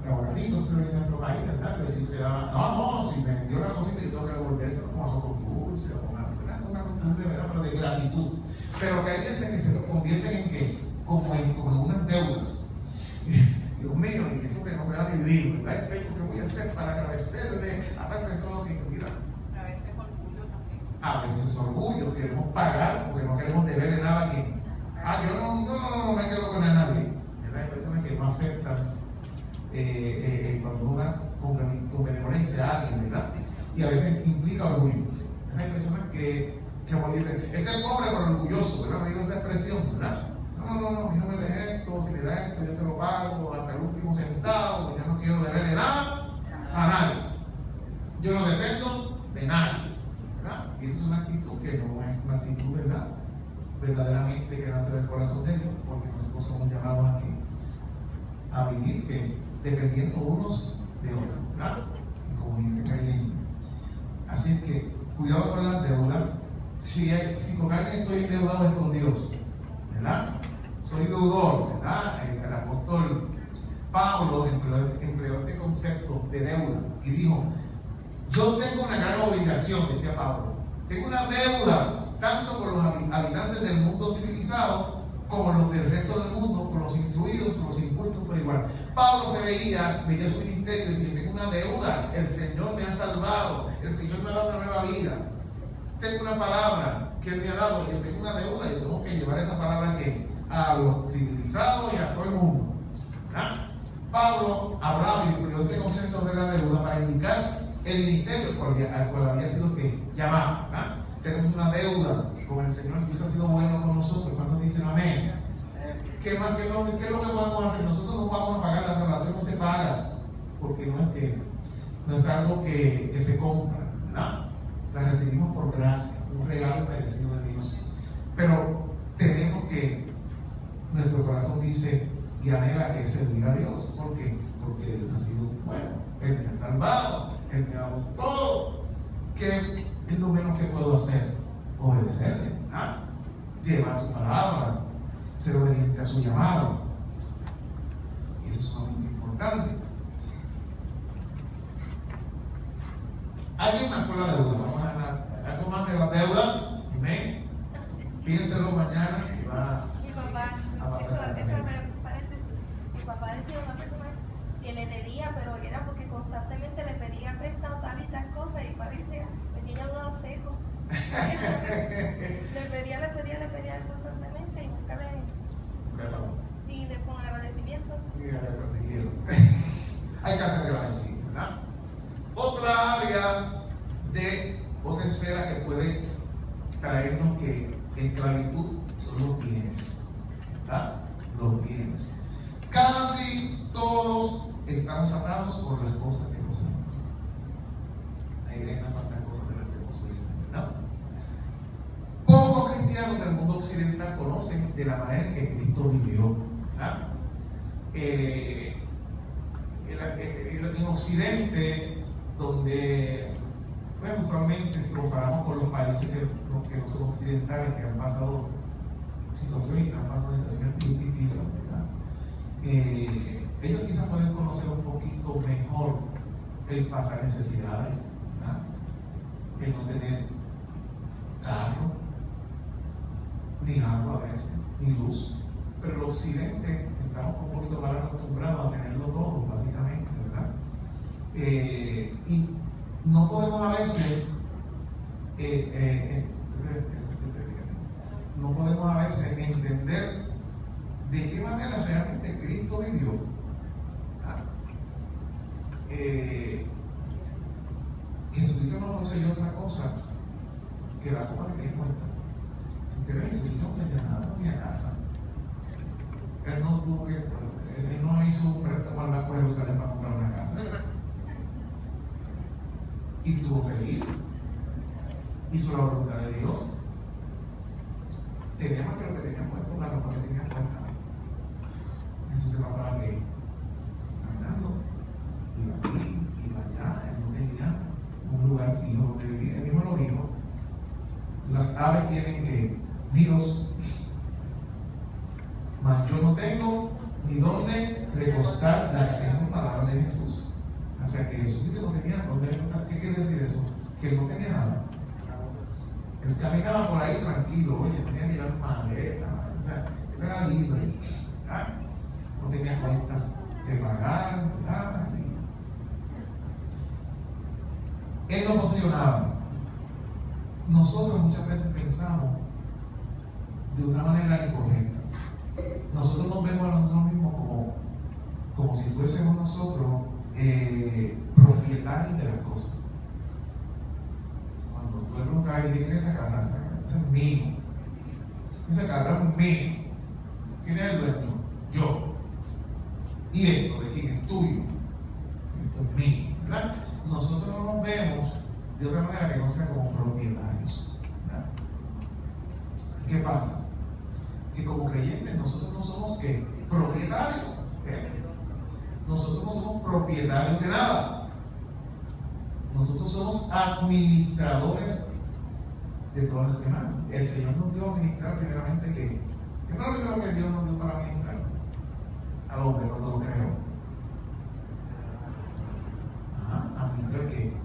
Pero bonito se ve en nuestro país, ¿verdad? El vecino le daba, no, si me dio una cosita yo tengo que devolverse como a con dulce o con algo, ¿verdad? Es una costumbre, ¿verdad? Pero de gratitud. Pero que hay veces que se convierten en que, como en unas deudas. Dios mío, y eso que no me da ni vivir, ¿verdad? ¿Qué voy a hacer para agradecerle a tal persona que hizo? Mira. A veces orgullo también. A veces es orgullo, queremos pagar porque no queremos deberle nada a quien. Yo no me quedo con nadie. ¿Verdad? Hay personas que no aceptan cuando uno da con benevolencia a alguien, ¿verdad? Y a veces implica orgullo. ¿Verdad? Hay personas que como dicen, este es pobre pero orgulloso, ¿verdad? Me digo esa expresión, ¿verdad? No, y no me des esto, si me das esto, yo te lo pago hasta el último centavo, porque yo no quiero deberle nada a nadie. Yo no dependo de nadie, ¿verdad? Y esa es una actitud que no es una actitud, ¿verdad? Verdaderamente que nace del corazón de Dios, porque nosotros somos llamados aquí a vivir que dependiendo unos de otros, ¿verdad? En comunidad creyente. Así es que, cuidado con las deudas. Si con alguien estoy endeudado es con Dios, ¿verdad? Soy deudor, ¿verdad? El apóstol Pablo empleó este concepto de deuda y dijo, yo tengo una gran obligación, decía Pablo, tengo una deuda tanto con los habitantes del mundo civilizado como los del resto del mundo, con los instruidos, con los incultos por igual. Pablo veía su ministerio y decía, tengo una deuda, el Señor me ha salvado, el Señor me ha dado una nueva vida, tengo una palabra que Él me ha dado, yo tengo una deuda, yo tengo que llevar esa palabra que a los civilizados y a todo el mundo, ¿verdad? Pablo hablaba y creó este concepto de la deuda para indicar el ministerio al cual había sido llamado, ¿verdad? Tenemos una deuda con el Señor. Dios ha sido bueno con nosotros. ¿Cuántos dicen amén? ¿Qué es lo que podemos hacer? Nosotros no vamos a pagar, la salvación no se paga, porque no es algo que se compra, ¿verdad? La recibimos por gracia, un regalo merecido de Dios. Pero tenemos que, nuestro corazón dice y anhela que servir a Dios. ¿Por qué? Porque Dios ha sido bueno. Él me ha salvado, Él me ha dado todo. ¿Qué es lo menos que puedo hacer? Obedecerle, ¿verdad? Llevar su palabra, ser obediente a su llamado. Y eso es sumamente importante. ¿Alguien más con la deuda? Vamos a ver algo más de la deuda. Amén. Piénselo mañana si va Mi papá, a pasar. mi papá decía una persona que le debía, pero era porque constantemente le pedía prestado tal y tal cosa y parecía el niño hablaba seco. le pedía constantemente y nunca y le con agradecimiento. Hay que ser agradecido, ¿verdad? Otra área otra esfera que puede traernos que esclavitud son los bienes, ¿verdad? Los bienes. Casi todos estamos atados por las cosas que poseemos. Hay unas cuantas cosas de las que poseemos, ¿verdad? Pocos cristianos del mundo occidental conocen de la manera en que Cristo vivió, ¿verdad? En Occidente, donde pues, usualmente si comparamos con los países que no son occidentales, que han pasado situaciones bien difíciles, ¿verdad? Ellos quizás pueden conocer un poquito mejor el pasar necesidades, ¿verdad? El no tener carro, ni agua a veces, ni luz. Pero el occidente estamos un poquito mal acostumbrados a tenerlo todo, básicamente, ¿verdad? Y no podemos a veces entender de qué manera realmente Cristo vivió. Jesucristo no poseyó otra cosa que la ropa que tenía puesta. Si usted ve, Jesucristo no tenía nada, no tenía casa. Él no hizo un préstamo al Banco de Jerusalén para comprar una casa. Y estuvo feliz. Hizo la voluntad de Dios. Tenía más que lo que tenía puesto, la ropa que tenía puesta. Eso se pasaba que caminando, iba aquí, iba allá. Él no tenía un lugar fijo donde vivir. Él mismo lo dijo. Las aves tienen que Dios, mas yo no tengo ni dónde recostar la cabeza. Son palabras de Jesús. O sea que Jesucristo no tenía dónde recostar. ¿Qué quiere decir eso? Que él no tenía nada. Él caminaba por ahí tranquilo, oye, tenía que llevar maleta, o sea, él era libre, ¿verdad? No tenía cuentas que pagar, ¿verdad? Él no poseyó nada. Nosotros muchas veces pensamos de una manera incorrecta. Nosotros nos vemos a nosotros mismos como si fuésemos nosotros propietarios de las cosas. Cuando tú le preguntas, ¿de quién es esa casa? Esa es mío. Esa casa es mío. ¿Quién es el dueño? Yo. ¿Y esto de quién es? Tuyo. Esto es mío, ¿verdad? Nosotros no nos vemos de otra manera que no sea como propietarios, ¿verdad? ¿Y qué pasa? Que como creyentes nosotros no somos ¿qué? Propietarios. Nosotros no somos propietarios de nada. Nosotros somos administradores de todas las demás. El Señor nos dio a administrar primeramente ¿qué? ¿Qué fue lo primero que Dios nos dio para administrar? Al hombre cuando lo creó. Administrar ¿qué?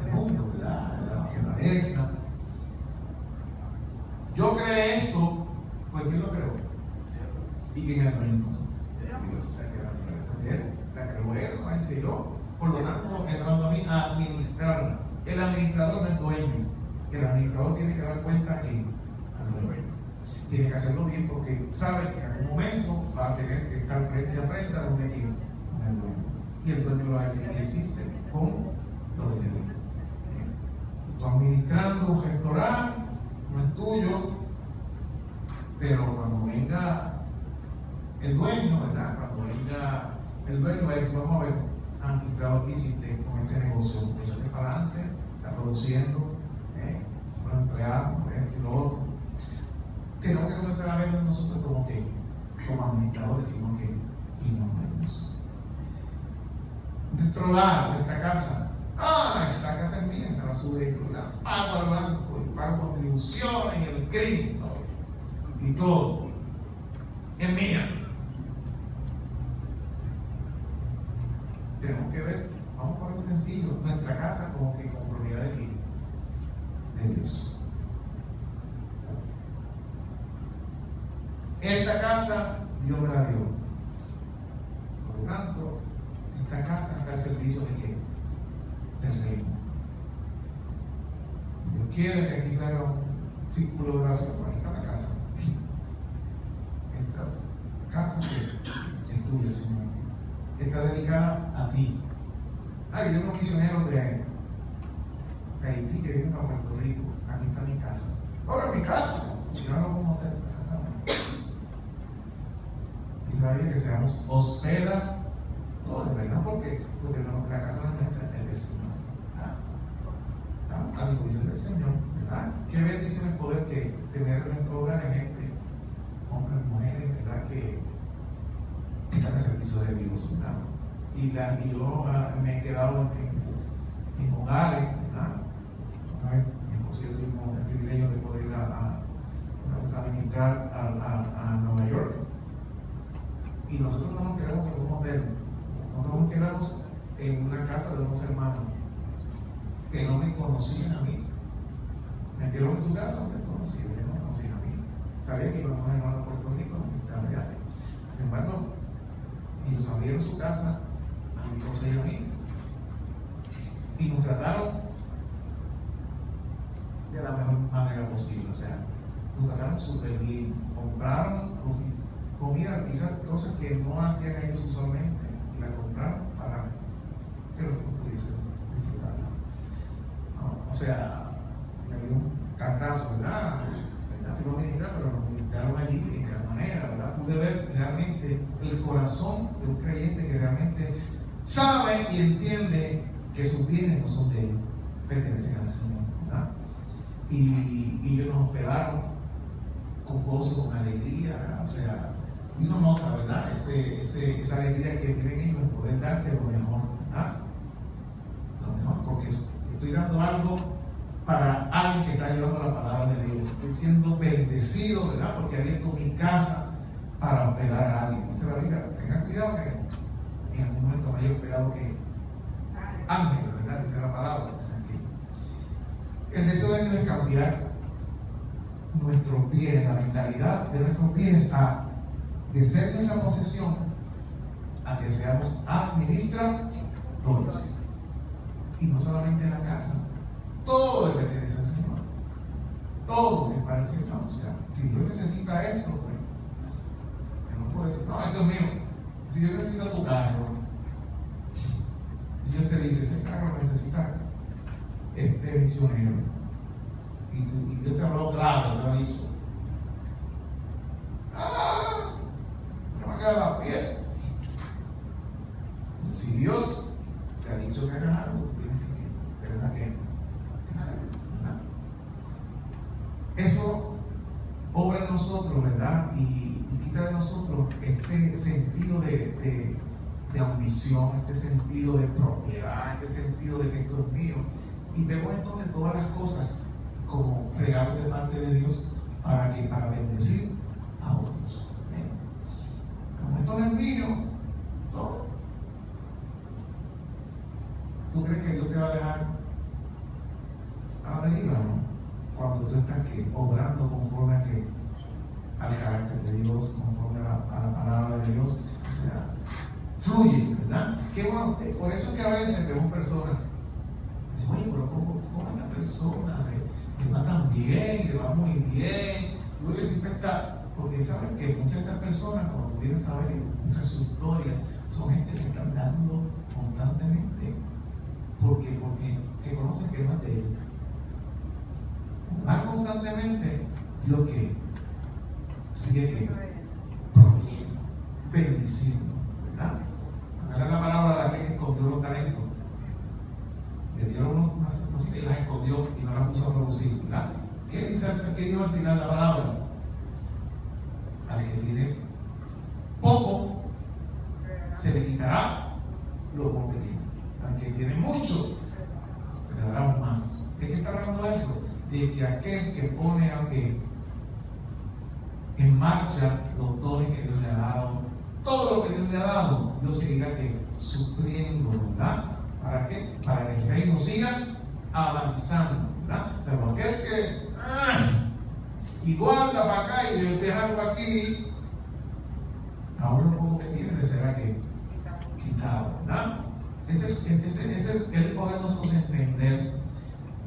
El mundo, ¿verdad? La naturaleza. Yo creé esto, pues ¿quién lo creó? ¿Y quién era entonces? Dios, o sea que la naturaleza de él, la creó él, la hice yo. Por lo tanto, entrando a mí a administrarla. El administrador no es dueño. el administrador tiene que dar cuenta que al dueño. Tiene que hacerlo bien porque sabe que en algún momento va a tener que estar frente a frente a donde quiere, con el dueño. Y el dueño le va a decir que hiciste con lo que te digo. Tú administrando un restaurante, no es tuyo, pero cuando venga el dueño, ¿verdad? Cuando venga el dueño va a decir, vamos a ver, administrador, ¿qué hiciste con este negocio? Lo echaste para adelante, está produciendo, los empleados, esto y lo otro. Tenemos que comenzar a vernos nosotros como administradores, sino que y no dueños. Nuestro hogar, nuestra casa, esa casa es mía, esa la sube yo, la pago al banco, y pago contribuciones y el crimen, y todo, es mía. Tenemos que ver, vamos a ver sencillo, nuestra casa como que con propiedad de quién, de Dios. Esta casa Dios me la dio. Por lo tanto, esta casa está al servicio de qué? Del reino. Si Dios quiere que aquí se haga un círculo de oración, pues ahí está la casa. Esta casa que es tuya, Señor. Está dedicada a ti. Hay unos misioneros de Haití que vienen a Puerto Rico. Aquí está mi casa. Ahora mi casa. Yo no hago un hotel, mi casa no. Dice la Biblia que seamos hospedadores, ¿verdad? Porque la casa no es nuestra, es del Señor. A disposición del Señor, ¿verdad? Qué bendición es poder tener en nuestro hogar gente, hombres, mujeres, ¿verdad? Que están al servicio de Dios, ¿verdad? Y yo me he quedado en hogares, ¿verdad? Una vez mi esposo y yo tuvimos el privilegio de poder ir a ministrar a Nueva York. Y nosotros no nos quedamos en un hotel, nosotros nos quedamos en una casa de unos hermanos que no me conocían a mí. Me metieron en su casa, no me conocían, ellos no me conocían a mí. Sabía que iban a unos hermanos de Puerto Rico, estaban allá. Sin embargo, ellos abrieron su casa a mi esposa y a mí y nos trataron de la mejor manera posible. O sea, nos trataron súper bien, compraron comida, quizás cosas que no hacían ellos usualmente, y la compraron para que nosotros pudiésemos disfrutarla. O sea, me dio un cantazo, ¿verdad? Fuimos a ministrar, pero nos ministraron allí de gran manera, ¿verdad? Pude ver realmente el corazón de un creyente que realmente sabe y entiende que sus bienes no son de él, pertenecen al Señor, ¿verdad? Y ellos nos hospedaron con gozo, con alegría, ¿verdad? O sea, y uno nota, ¿verdad? Esa alegría que tienen ellos en poder darte lo mejor, ¿verdad? Lo mejor, porque estoy dando algo para alguien que está llevando la palabra de Dios. Estoy siendo bendecido, ¿verdad? Porque he abierto mi casa para hospedar a alguien. Dice la Biblia, tengan cuidado que en algún momento no haya hospedado que ángel, ¿verdad? Dice la palabra. Dice aquí. El deseo de Dios es cambiar nuestros bienes, la mentalidad de nuestros bienes de ser nuestra posesión a que seamos administradores. Y no solamente en la casa, todo le pertenece al Señor, todo es para el Señor. O sea, si Dios necesita esto, pues no puede decir, no, esto es mío. Si Dios necesita tu carro, si Dios te dice, ese carro necesita este misionero, y Dios te ha hablado claro, te lo ha dicho, me va a quedar a pie. Si Dios te ha dicho que hagas algo, tienes que hacerlo, ¿verdad? Eso obra en nosotros, ¿verdad? Y quita de nosotros este sentido de ambición, este sentido de propiedad, este sentido de que esto es mío. Y vemos entonces todas las cosas como regalos de parte de Dios para bendecir a otros. Como esto no es mío, todo. ¿Tú crees que Dios te va a dejar a la deriva, no? Cuando tú estás obrando conforme al carácter de Dios, conforme a la palabra de Dios, o sea, fluye, ¿verdad? Qué bueno, por eso es que a veces vemos personas, dicen, oye, pero ¿cómo esta persona le va tan bien, le va muy bien. Tú ves siempre está, porque sabes que muchas de estas personas, como tú vienes a ver en su historia, son gente que están dando constantemente, porque que conocen que no es de él. Dan constantemente, Dios que sigue que proveyendo, bendiciendo, ¿verdad? Esa es la palabra de aquel que escondió los talentos. Le dieron unas cositas y las escondió y no las puso a producir, ¿verdad? ¿Qué dijo al final la palabra? Al que tiene poco, se le quitará lo poco que tiene. Al que tiene mucho, se le dará aún más. ¿De qué está hablando eso? De que aquel que pone en marcha los dones que Dios le ha dado, todo lo que Dios le ha dado, Dios seguirá supliendo, ¿verdad? ¿Para qué? Para que el reino siga avanzando, ¿verdad? Pero aquel que y guarda para acá y deja algo aquí, ahora lo poco que tiene le será quitado, ¿verdad? Es el poder nosotros entender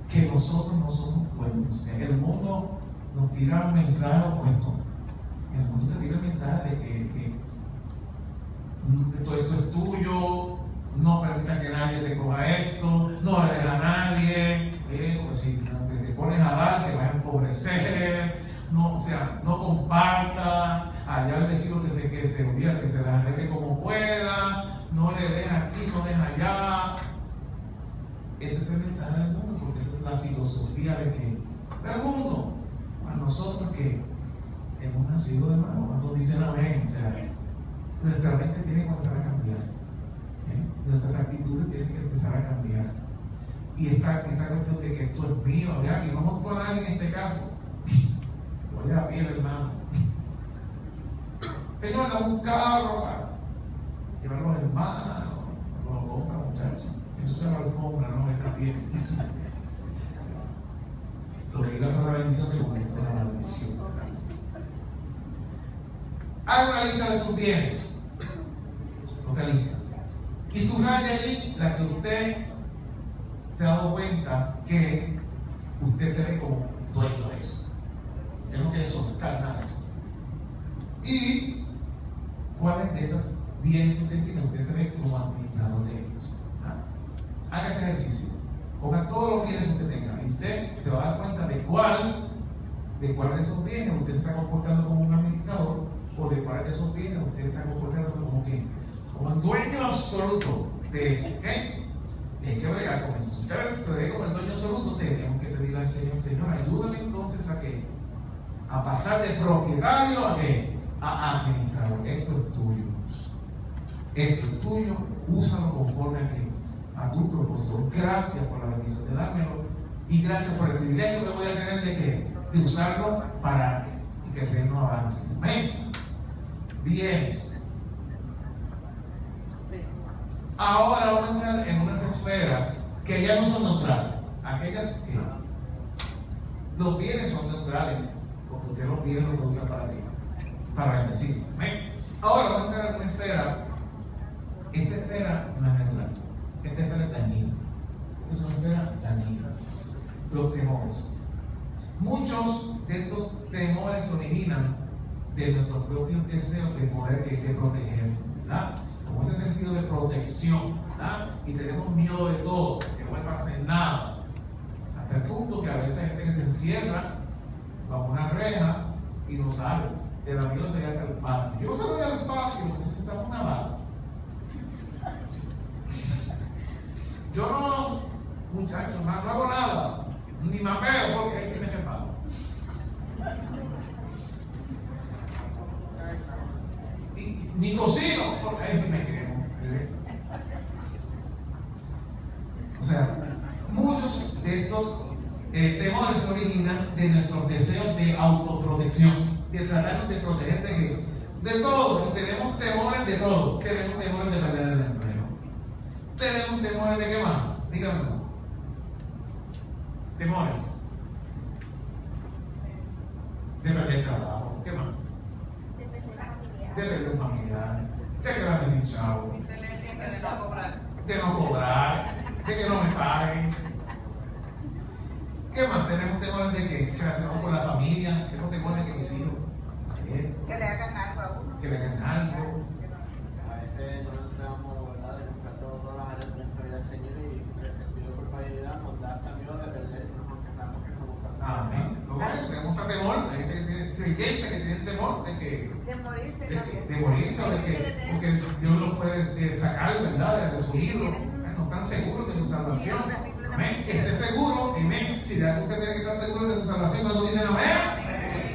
que nosotros no somos dueños. El mundo nos tira un mensaje opuesto. El mundo te tira el mensaje de que esto es tuyo, no permita que nadie te coja esto, no le deja a nadie, porque si te pones a dar te vas a empobrecer, no, o sea, no comparta, allá el vecino que se olvida, que se las arregle como pueda, no le deja aquí, no deja allá. Ese es el mensaje del mundo, porque esa es la filosofía del mundo. A nosotros que hemos nacido de nuevo, cuando dicen amén, o sea, nuestra mente tiene que comenzar a cambiar, nuestras actitudes tienen que empezar a cambiar. Y esta cuestión de que esto es mío, ¿verdad? Que no monto a nadie en este caso, voy a pie, hermano. Señor, dame un carro para llevar a los hermanos, los compra, muchachos. Eso se la alfombra, no está bien. Lo que diga una bendición se convierte en una maldición. Haga una lista de sus bienes. Otra lista. Y subraya allí la que usted se ha dado cuenta que usted se ve como dueño de eso. Usted no quiere soltar nada de eso. Y cuáles de esas bienes que usted tiene, usted se ve como administrador de ellos. Haga ese ejercicio. Ponga todos los bienes que usted tenga. Y usted se va a dar cuenta de cuál de esos bienes usted se está comportando como un administrador, o de cuáles de esos bienes usted está comportándose como el dueño absoluto de eso. ¿Okay? Y hay que bregar con eso. Si usted se ve como el dueño absoluto, tenemos que pedirle al Señor: Señor, ayúdame entonces a pasar de propietario a administrador. Esto es tuyo. Esto es tuyo. Úsalo conforme a tu propósito. Gracias por la bendición de dármelo, y gracias por el privilegio que voy a tener de usarlo para que el reino avance. Amén. Bienes. Ahora vamos a entrar en unas esferas que ya no son neutrales. Aquellas que los bienes son neutrales, porque usted los bienes los usa para bendecir. Amén. Ahora vamos a entrar en una esfera. Esta esfera no es neutral. Esta esfera es dañina. Esta es una esfera dañina. Los temores. Muchos de estos temores se originan de nuestros propios deseos de poder de proteger, ¿verdad? Como ese sentido de protección, ¿verdad? Y tenemos miedo de todo, que no me pase nada. Hasta el punto que a veces hay gente que se encierra bajo una reja y no sale. Le da miedo de salir hasta el patio. Yo no salgo del patio porque se está una bala. Yo no, muchachos, no hago nada, ni mapeo, porque ahí sí me reparo. Ni cocino, porque ahí sí me quemo. O sea, muchos de estos temores se originan de nuestros deseos de autoprotección, de tratarnos de proteger de todo. Si tenemos temores de todo, tenemos temores de perder el empleo. Tenemos temores de qué más, díganme. Temores de perder el trabajo, ¿qué más? De perder un familiar, de quedarme sin chavo, de no cobrar, de que no me paguen. ¿Qué más? más? Tenemos temores de que relacionados con la familia, tenemos temores de que mis hijos que le hagan algo a uno. que le hagan algo. A veces nosotros estamos, ¿verdad?, de buscar todas las áreas de nuestra vida del Señor y el sentido de culpabilidad nos da hasta miedo de perdernos, aunque sabemos que somos salvos. Amén. Todo eso, tenemos hasta temor, hay gente que tiene creyente que tiene temor de que De morirse. de morirse o de que porque Dios los puede sacar, ¿verdad?, de su libro. No están seguros de su salvación. Amén. Que esté seguro, amén. Si de algo usted tiene que estar seguro de su salvación, cuando dicen amén,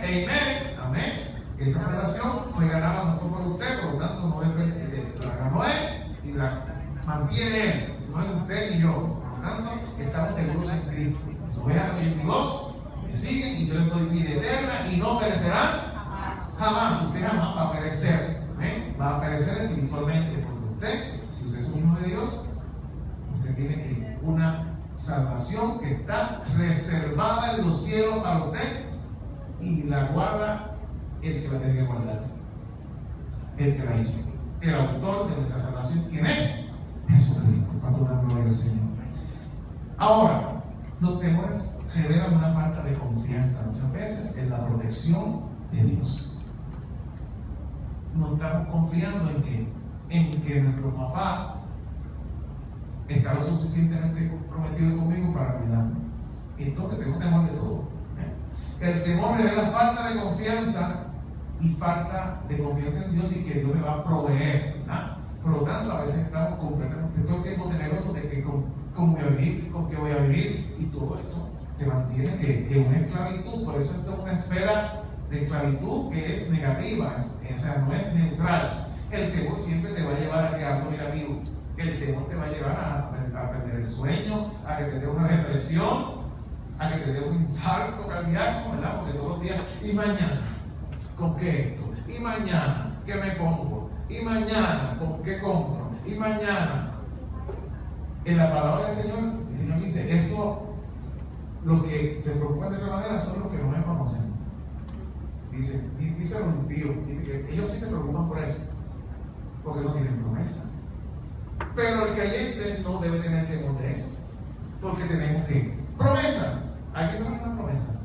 amén, amén. Esa salvación fue ganada no fue por usted, por lo tanto no es la ganó él y la mantiene él, no es usted ni yo. Por lo tanto, estamos seguros en Cristo. Las ovejas oyen mi voz, me siguen y yo les doy vida eterna y no perecerán jamás. Usted jamás va a perecer, amén. Va a perecer espiritualmente porque usted, si usted es un hijo de Dios, usted tiene que una salvación que está reservada en los cielos para usted y la guarda el que la tiene que guardar, el que la hizo, el autor de nuestra salvación. ¿Quién es? Jesucristo. ¿Cuánto da gloria al Señor? Ahora, los temores revelan una falta de confianza muchas veces en la protección de Dios. No estamos confiando en que nuestro papá está lo suficientemente comprometido conmigo para cuidarme. Entonces tengo temor de todo. El temor revela falta de confianza y falta de confianza en Dios y que Dios me va a proveer, ¿verdad? Por lo tanto, a veces estamos completamente todo el tiempo temerosos de que cómo voy a vivir, con qué voy a vivir, y todo eso te mantiene en una esclavitud. Por eso esto es una esfera de esclavitud que es negativa, o sea, no es neutral. El temor siempre te va a llevar a que algo negativo. El temor te va a llevar a perder el sueño, a que te dé una depresión, a que te dé un infarto cardíaco, ¿verdad? Porque todos los días, y mañana, ¿con qué esto? Y mañana, ¿qué me pongo? Y mañana, ¿con qué compro? Y mañana. En la palabra del Señor, el Señor dice, eso, los que se preocupan de esa manera son los que no me conocen. Dice los impíos, dice que ellos sí se preocupan por eso, porque no tienen promesa. Pero el creyente no debe tener temor de eso, porque tenemos que promesa. Hay que tener una promesa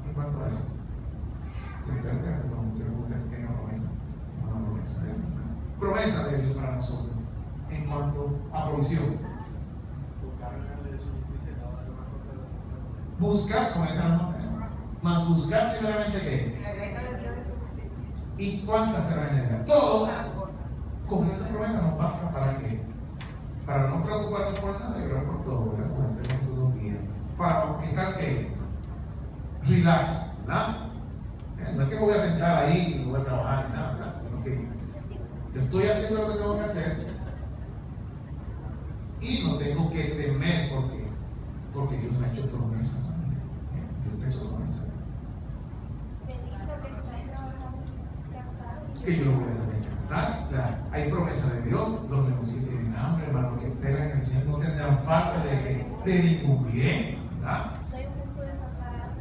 en cuanto a eso. Yo espero que hace por mucho que usted tenga una promesa de esa. Promesa de Dios para nosotros en cuanto a provisión. Buscar, con esa no tenemos. Más buscar primeramente qué. El reino de Dios es su justicia. ¿Y cuántas serán necesarias? Todo. Con esa promesa nos basta para qué. Para no preocuparnos por nada y orar por todo, ¿verdad? Como hacemos nosotros días. Para estar que relax, ¿verdad? No es que me voy a sentar ahí y no voy a trabajar ni nada, ¿verdad? Sino que yo estoy haciendo lo que tengo que hacer y no tengo que temer porque Dios me ha hecho promesas a mí. Dios te ha hecho promesas. Que yo lo voy a hacer descansar. O sea, hay promesas de Dios. Los negocios tienen hambre, hermanos que esperan en el Señor no tendrán falta de ningún bien, ¿verdad?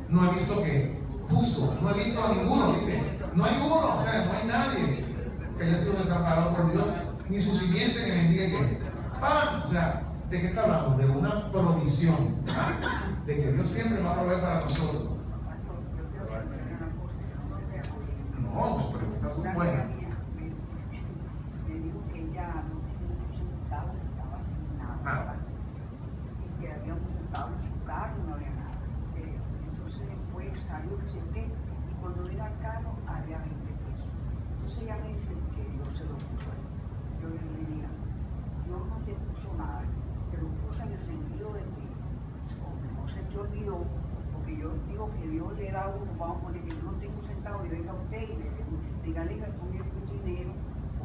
No he visto que justo, no he visto a ninguno, dice, no hay uno, o sea, no hay nadie que haya sido desamparado por Dios, ni su simiente que bendiga que pan. O sea, ¿de qué está hablando? De una provisión, ¿verdad? De que Dios siempre va a proveer para nosotros. No, pero estas son buenas. Me dijo que ella no tenía un centavo, estaba sin nada. Y que había un centavo en su carro y no había nada. Entonces después salió que se qué, y cuando vino al carro había 20 pesos. Entonces ella me dice que Dios se lo puso ahí. Yo le diría, Dios no te puso nada, te lo puso en el sentido de que o se te olvidó. Porque yo digo que Dios le da a uno, vamos a poner que yo no tengo un centavo y venga usted y dígale que ponga un dinero o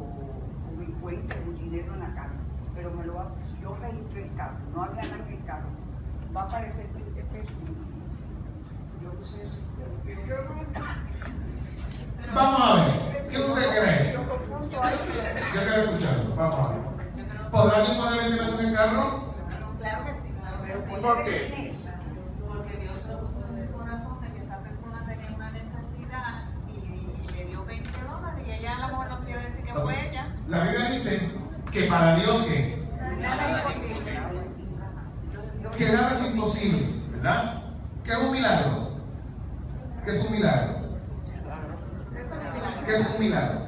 me encuentre un dinero en la casa. Pero me lo va, si yo registro el carro, no había nada en el carro, va a aparecer 20 pesos. Yo no sé si Vamos a ver, ¿qué usted cree? Yo quiero escucharlo, vamos a ver. ¿Podrá alguien poner 20 pesos en el carro? Claro que sí. ¿Por qué? Porque Dios se lo puso en su corazón de que esa persona tenía una necesidad y le dio $20 y ella a lo mejor no quiere decir que fue ella. La Biblia dice que para Dios Nada es imposible. que nada es imposible, ¿verdad? ¿Qué es un milagro? ¿Qué es un milagro? ¿Qué es un milagro?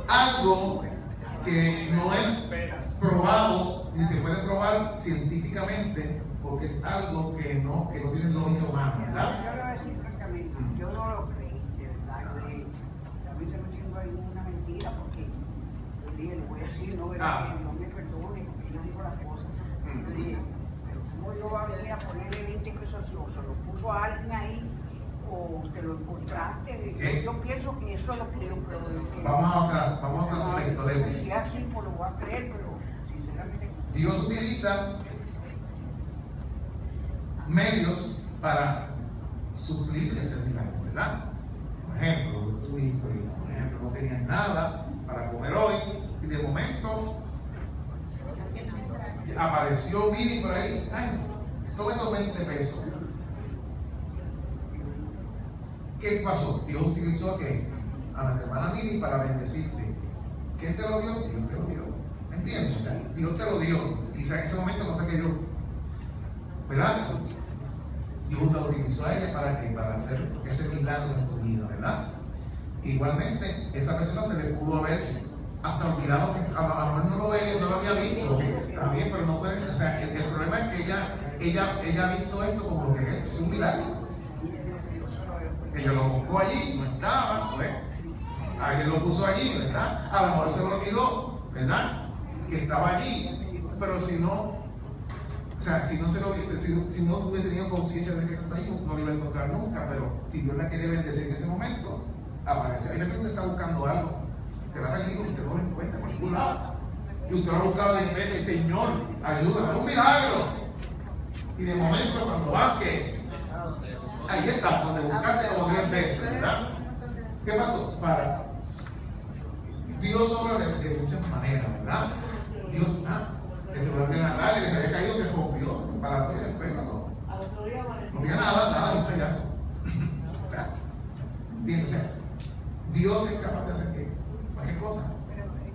Algo que no es probado ni se puede probar científicamente porque es algo que no tiene lógica humana, ¿verdad? Yo le voy a decir francamente, yo no lo creí, de verdad. También estoy metiendo ahí una mentira porque yo dije, le voy a decir, no, ¿verdad? Que no me perdone porque yo digo las cosas. Yo dije, pero ¿cómo yo voy a venir a ponerle 20 pesos? O se lo puso a alguien ahí o te lo encontraste. Yo pienso que eso es lo que yo creo. Vamos a otro aspecto, Leti. Si es así, pues lo voy a creer, pero sinceramente. Dios utiliza medios para suplir ese milagro, ¿verdad? Por ejemplo, tú dijiste ahorita, por ejemplo, no tenías nada para comer hoy y de momento apareció Miri por ahí, ay, toma estos 20 pesos. ¿Qué pasó? Dios utilizó a nuestra hermana Miri para bendecirte. ¿Quién te lo dio? Dios te lo dio. ¿Me entiendes? O sea, Dios te lo dio. Quizá en ese momento no fue que Dios, ¿verdad? Dios la utilizó a ella para hacer ese milagro en tu vida, ¿verdad? Igualmente, esta persona se le pudo haber hasta olvidado que a lo mejor no lo había visto también, pero no puede. O sea, el problema es que ella ha visto esto como lo que es un milagro. Ella lo buscó allí, no estaba, ¿ves? Alguien lo puso allí, ¿verdad? A lo mejor se lo olvidó, ¿verdad? Que estaba allí, pero si no, o sea, si no hubiese tenido conciencia de que eso está ahí, no lo iba a encontrar nunca, pero si Dios la quiere bendecir en ese momento, aparece. Hay veces que usted está buscando algo, se la ha perdido, usted no lo encuentra por ningún lado. Y usted lo ha buscado 10 veces, Señor, ayúdame, un milagro. Y de momento cuando va, que ahí está, donde buscaste como 10 veces, ¿verdad? ¿Qué pasó? Dios obra de muchas maneras, ¿verdad? Dios, que se vuelve a nadie, que se había caído, se rompió, se paró y después cuando no tenía nada de un payaso. ¿Verdad? Bien, o sea, Dios es capaz de hacer cualquier cosa. Pero es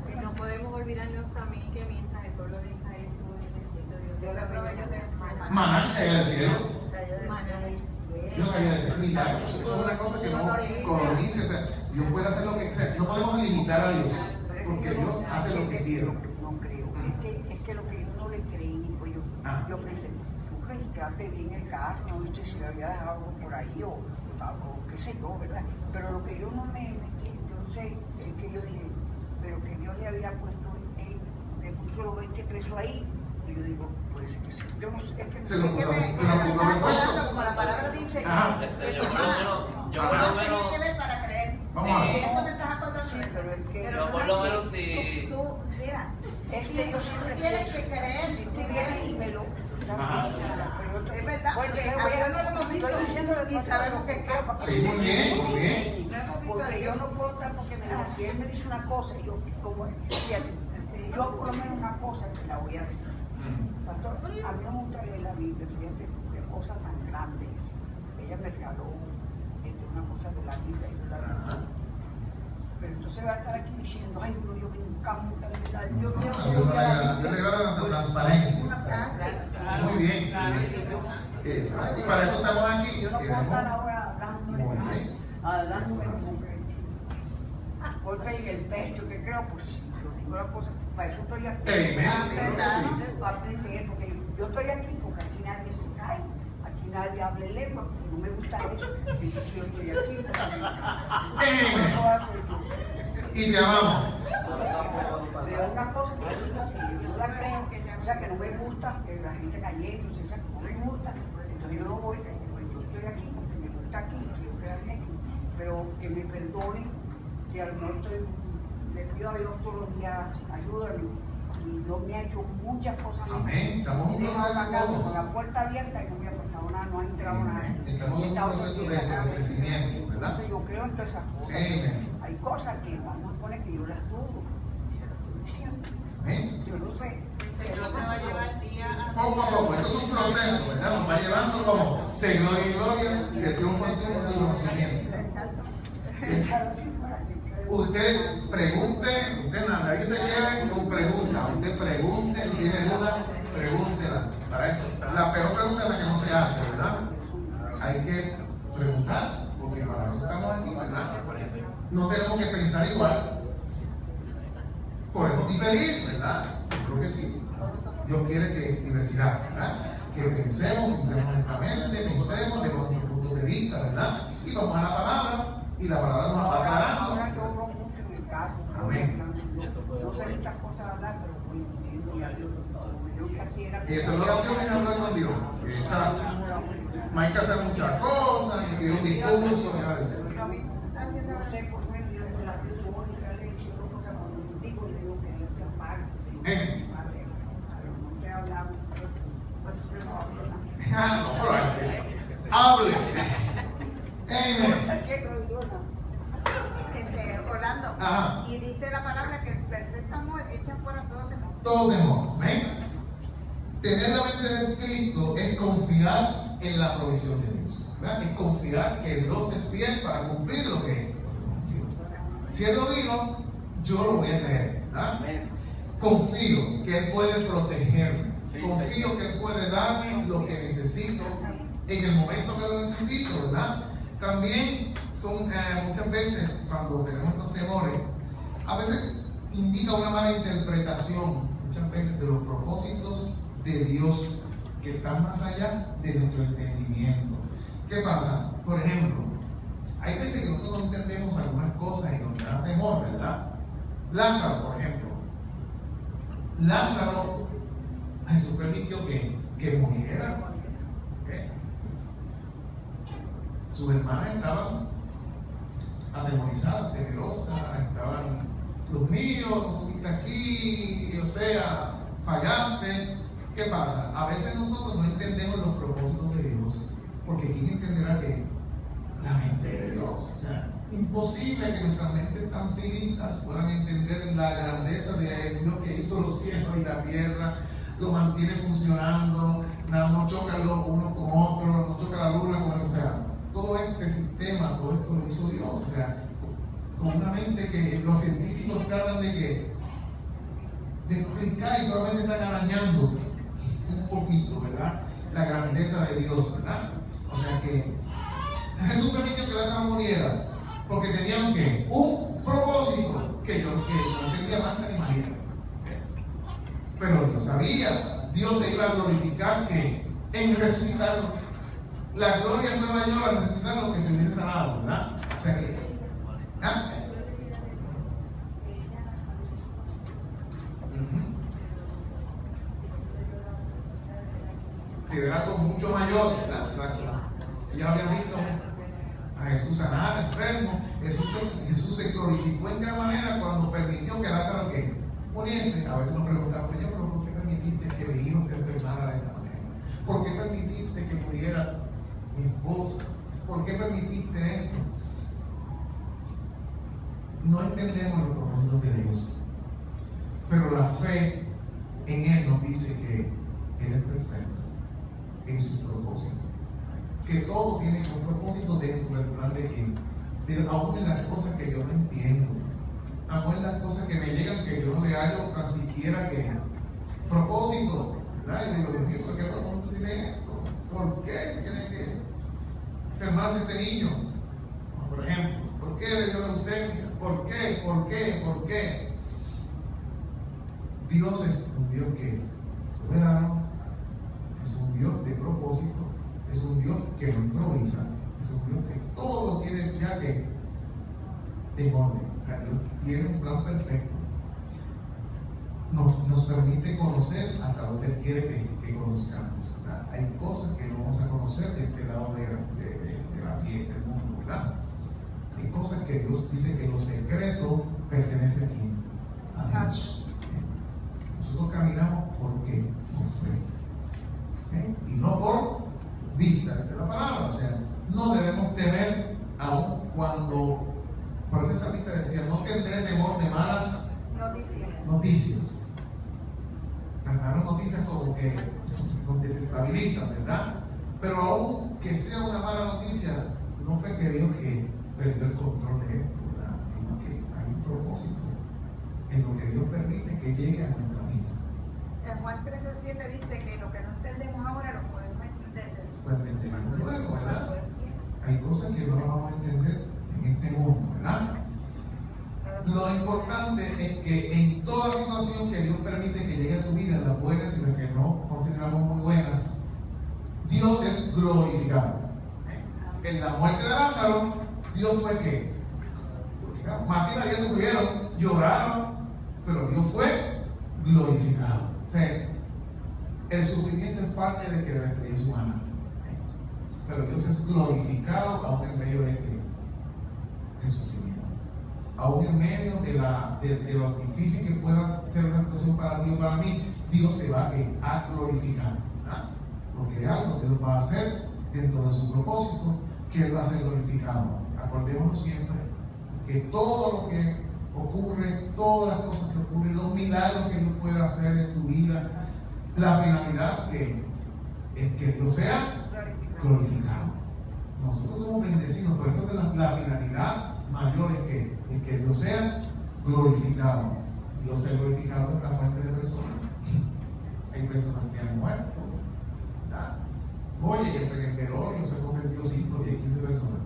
que no podemos olvidarnos también que mientras el pueblo de Israel estuvo en el desierto, Dios le proveyó de Maná caía del cielo. maná del cielo. Dios caía del cielo. Milagros. Eso es una cosa que no colonice. O sea, Dios puede hacer lo que sea. No podemos limitar a Dios. Porque Dios hace lo que quiere. No creo. Es que lo que yo no le creí, pues yo pensé, tú registraste bien el carro, no viste si le había dejado algo por ahí o qué sé yo, ¿verdad? Pero lo que yo no me metí, yo no sé, es que yo dije, pero que Dios le había puesto, le puso los 20 pesos ahí. Y yo digo, pues es que sí, yo no sé, es que se lo pudo haber puesto. Como la palabra dice, yo por lo menos que ver para creer. Vamos a ver. Eso me estás acordando. sí, pero es que yo por lo menos si Mira, es que yo siempre tienes que creer, si tú vienes y me lo es verdad, porque a Dios no lo hemos visto y sabemos que es capaz. Sí, muy bien, muy bien. No hemos visto a Porque yo Dios. no puedo estar porque me dice, si él me dice una cosa, yo como fíjate, yo por lo menos una cosa que la voy a decir. Pastor, a mí no me gusta leer la Biblia, fíjate, de cosas tan grandes. Ella me regaló una cosa de la Biblia y yo la leí. Pero entonces va a estar aquí diciendo, ay, no, yo me encanta leer. Yo Dios le agrada la transparencia. Muy bien. Exacto. Y para eso estamos aquí. yo no puedo estar ahora hablando Muy bien. golpe en el pecho, que creo, pues sí, yo digo la cosa, para eso estoy aquí. Para aprender, porque yo estoy aquí porque aquí nadie se cae, aquí nadie habla lengua, porque no me gusta eso. Entonces yo estoy aquí. Y te amamos. Pero una cosa que yo digo que yo no la creo, o sea, que no me gusta, que la gente cayendo, o sea, que no me gusta, entonces yo no voy, pues yo estoy aquí porque me gusta aquí, yo creo aquí, pero que me perdonen si a lo mejor le pido a Dios todos los días, ayúdame, y Dios me ha hecho muchas cosas. Amén, estamos en un proceso con todos. la puerta abierta y no me ha pasado nada, no ha entrado nada. Estamos en un proceso de crecimiento, ¿verdad? Entonces yo creo en todas esas cosas. Hay cosas que vamos a poner que yo las dudo. Yo no sé. El Señor me va a llevar día Poco a poco, esto es un proceso, ¿verdad? Nos va llevando como de gloria en gloria, de triunfo en triunfo, su conocimiento. Usted pregunte, usted nada, ahí se quede con preguntas. Usted pregunte, si tiene dudas, pregúntela. Para eso, la peor Seguro que sí. Dios quiere que diversidad, ¿verdad? Que pensemos honestamente, pensemos de nuestro punto de vista, ¿verdad? Y vamos a la palabra, y la palabra nos va aclarando. Ahora yo hablo mucho en el caso. Amén. No sé muchas cosas hablar, pero fui yo que así era. Esa oración es hablar con Dios. Exacto. No hay que hacer muchas cosas, ni que un discurso, ni nada de eso. No sé por qué yo de la persona le he dicho cosas cuando digo, le digo que Dios te ampare. Pero no sé hablar. No, pero hable. Amén. Orlando, Ajá. y dice la palabra que el perfecto amor echa fuera todo temor. Todo temor. Amén. Tener la mente de Cristo es confiar en la provisión de Dios, ¿verdad? Es confiar que Dios es fiel para cumplir lo que prometió. Si Él lo dijo, yo lo voy a creer, ¿verdad? Confío que Él puede protegerme. Confío que Él puede darme lo que necesito en el momento que lo necesito, ¿verdad? También son muchas veces cuando tenemos estos temores, a veces indica una mala interpretación, muchas veces de los propósitos de Dios que están más allá de nuestro entendimiento. ¿Qué pasa? Por ejemplo, hay veces que nosotros no entendemos algunas cosas y nos da temor, ¿verdad? Lázaro, por ejemplo. Lázaro, Jesús permitió que muriera. ¿Okay? Sus hermanas estaban atemorizadas, temerosas, estaban, Dios mío, no estuviste aquí, o sea, fallaste. ¿Qué pasa? A veces nosotros no entendemos los propósitos de Dios, porque ¿quién entenderá que la mente de Dios? O sea, imposible que nuestras mentes tan finitas puedan entender la grandeza de Dios que hizo los cielos y la tierra, lo mantiene funcionando, no chocan los unos con otros, no choca la luna con eso, o sea, todo este sistema, todo esto lo hizo Dios, o sea, con una mente que los científicos tratan de explicar y solamente están arañando un poquito, ¿verdad? La grandeza de Dios, ¿verdad? O sea que Jesús permitió que Lázaro muriera porque tenían que un propósito que no entendía Marta ni María. Pero Dios sabía, Dios se iba a glorificar que en resucitarlo. La gloria fue mayor al resucitarlo que se hubiese sanado, ¿verdad? O sea que que era algo mucho mayor, ¿verdad? O sea, ya habían visto a Jesús sanar enfermo. Jesús se glorificó en gran manera cuando permitió que Lázaro que muriese. A veces nos preguntamos, Señor, ¿pero por qué permitiste que mi hijo se enfermara de esta manera? ¿Por qué permitiste que muriera mi esposa? ¿Por qué permitiste esto? No entendemos los propósitos de Dios, pero la fe en Él nos dice que Él es perfecto en su propósito, que todo tiene un propósito dentro del plan de Él, aún en las cosas que yo no entiendo, aún en las cosas que me llegan que yo no le hallo tan siquiera que propósito, ¿verdad? Y digo, Dios mío, ¿por qué propósito tiene esto? ¿Por qué tiene que enfermarse este niño? Por ejemplo, ¿por qué le dio leucemia? ¿Por qué? ¿Por qué? ¿Por qué? Dios es un Dios que es soberano, es un Dios de propósito, es un Dios que no improvisa, es un Dios que todo lo tiene ya que en orden. O sea, Dios tiene un plan perfecto. Nos permite conocer hasta donde Él quiere que conozcamos, ¿verdad? Hay cosas que no vamos a conocer de este lado de la tierra, del mundo, ¿verdad? Hay cosas que Dios dice que los secretos pertenecen aquí a Dios. Nosotros caminamos ¿por qué? Por fe. Y no por vista, esa es la palabra. O sea, no debemos temer aún cuando, por eso esa lista decía, no tendré temor de malas noticias. Las malas noticias como que nos desestabilizan, ¿verdad? Pero aún que sea una mala noticia, no fue que Dios que perdió el control de esto, ¿verdad? Sino que hay un propósito en lo que Dios permite que llegue a nuestra vida. En Juan 13:7 dice que lo que no entendemos ahora lo podemos entender después. Pues entenderemos luego, ¿verdad? Hay cosas que no las vamos a entender en este mundo, ¿verdad? Lo importante es que en toda situación que Dios permite que llegue a tu vida, las buenas y las que no consideramos muy buenas, Dios es glorificado. En la muerte de Lázaro, Dios fue ¿qué? Glorificado. Martín y María sufrieron, lloraron, pero Dios fue glorificado. O sea, el sufrimiento es parte de que la experiencia humana, pero Dios es glorificado aún en medio de sufrimiento, aún en medio de lo difícil que pueda ser una situación para ti o para mí. Dios se va a glorificar, ¿verdad? Porque algo Dios va a hacer dentro de su propósito, que Él va a ser glorificado. Acordémonos siempre que todo lo que ocurre, todas las cosas que ocurren, los milagros que Dios puede hacer en tu vida, la finalidad es que Dios sea glorificado. Nosotros somos bendecidos, por eso que la finalidad mayor es que Dios sea glorificado. Dios sea glorificado en la muerte de personas. Hay personas que han muerto, ¿verdad? Oye, y en el velorio se convirtió 5, 10, 15 personas.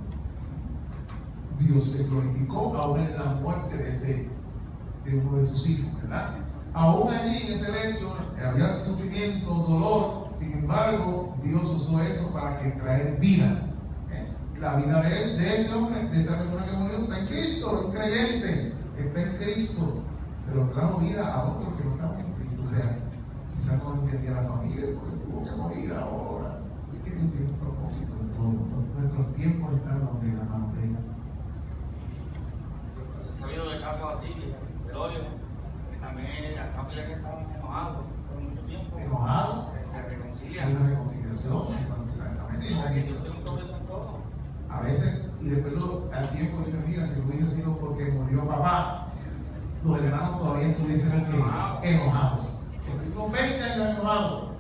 Dios se glorificó aún en la muerte de uno de sus hijos, ¿verdad? Aún allí en ese lecho había sufrimiento, dolor. Sin embargo, Dios usó eso para que traer vida. La vida de este hombre, de esta persona que murió, está en Cristo, un creyente, está en Cristo, pero trajo vida a otros que no estaban en Cristo. O sea, quizás no entendía la familia porque tuvo que morir ahora. Es que Dios tiene un propósito en todo. Nuestros tiempos están donde la mano de Él. He sabido de casos así, velorio, que también las familias que estaban enojados por mucho tiempo. ¿Enojados? Se reconcilian. Hay una reconciliación, exactamente. A veces, y después al tiempo dicen, mira, si lo hubiese sido porque murió papá, los hermanos todavía estuviesen enojados. Los 20 años enojados.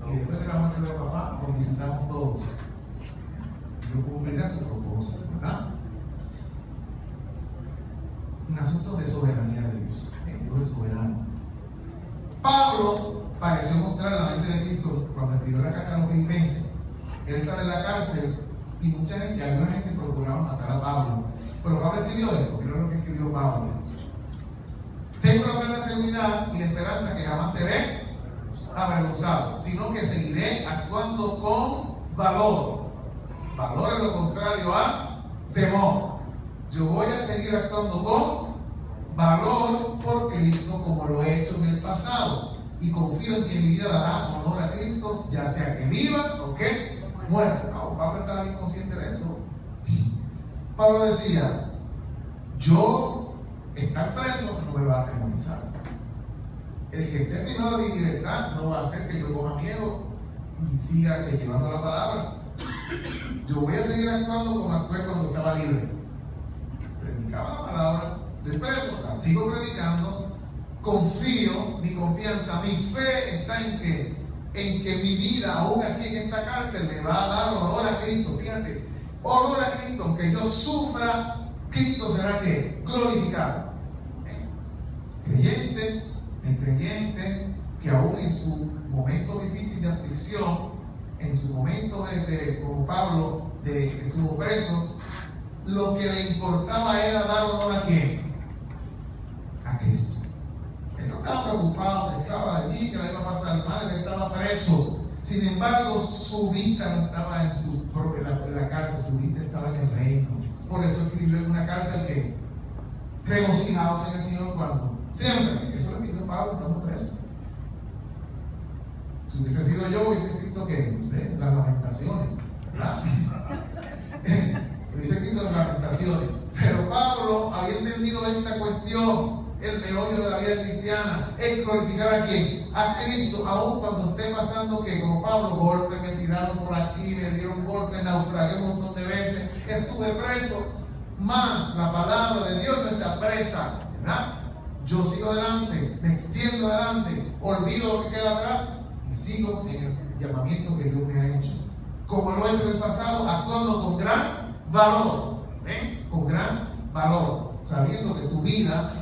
Y después de la muerte de papá, nos visitamos todos. Dios cumplirá su propósito, ¿verdad? Un asunto de soberanía de Dios. Dios es soberano. Pablo pareció mostrar la mente de Cristo cuando escribió la carta a los filipenses. Él estaba en la cárcel y mucha gente, alguna gente procuraba matar a Pablo. Pero Pablo escribió esto, mira lo que escribió Pablo. Tengo la plena seguridad y la esperanza que jamás seré avergonzado, sino que seguiré actuando con valor. Valor es lo contrario a temor. Yo voy a seguir actuando con valor por Cristo como lo he hecho en el pasado. Y confío en que mi vida dará honor a Cristo, ya sea que viva o que muera. No, Pablo estaba bien consciente de esto. Pablo decía, yo estar preso no me va a atemorizar. El que esté privado de mi libertad no va a hacer que yo coja miedo y siga llevando la palabra. Yo voy a seguir actuando como actué cuando estaba libre. Predicaba la palabra, estoy preso, la sigo predicando, confío, mi confianza, mi fe está en que mi vida, aún aquí en esta cárcel, me va a dar honor a Cristo. Fíjate, honor a Cristo, aunque yo sufra, Cristo será que glorificado. El creyente que aún en su momento difícil de aflicción, en su momento como Pablo, que estuvo preso, lo que le importaba era dar honor a ¿quién? A Cristo. Él no estaba preocupado, estaba allí, que le iba a pasar mal, él estaba preso. Sin embargo, su vista no estaba en la cárcel, su vista estaba en el reino. Por eso escribió en una cárcel que regocijados en el Señor cuando siempre. Eso lo escribió Pablo estando preso. Si hubiese sido yo, hubiese escrito que, no sé, las Lamentaciones, ¿verdad? Hubiese escrito las Lamentaciones. Pero Pablo había entendido esta cuestión. El meollo de la vida cristiana es glorificar a quién, a Cristo, aun cuando esté pasando que como Pablo, golpe, me tiraron por aquí, me dieron golpe, naufragué un montón de veces, estuve preso, más la palabra de Dios no está presa, ¿verdad? Yo sigo adelante, me extiendo adelante, olvido lo que queda atrás y sigo en el llamamiento que Dios me ha hecho, como lo he hecho en el pasado, actuando con gran valor, con gran valor, sabiendo que tu vida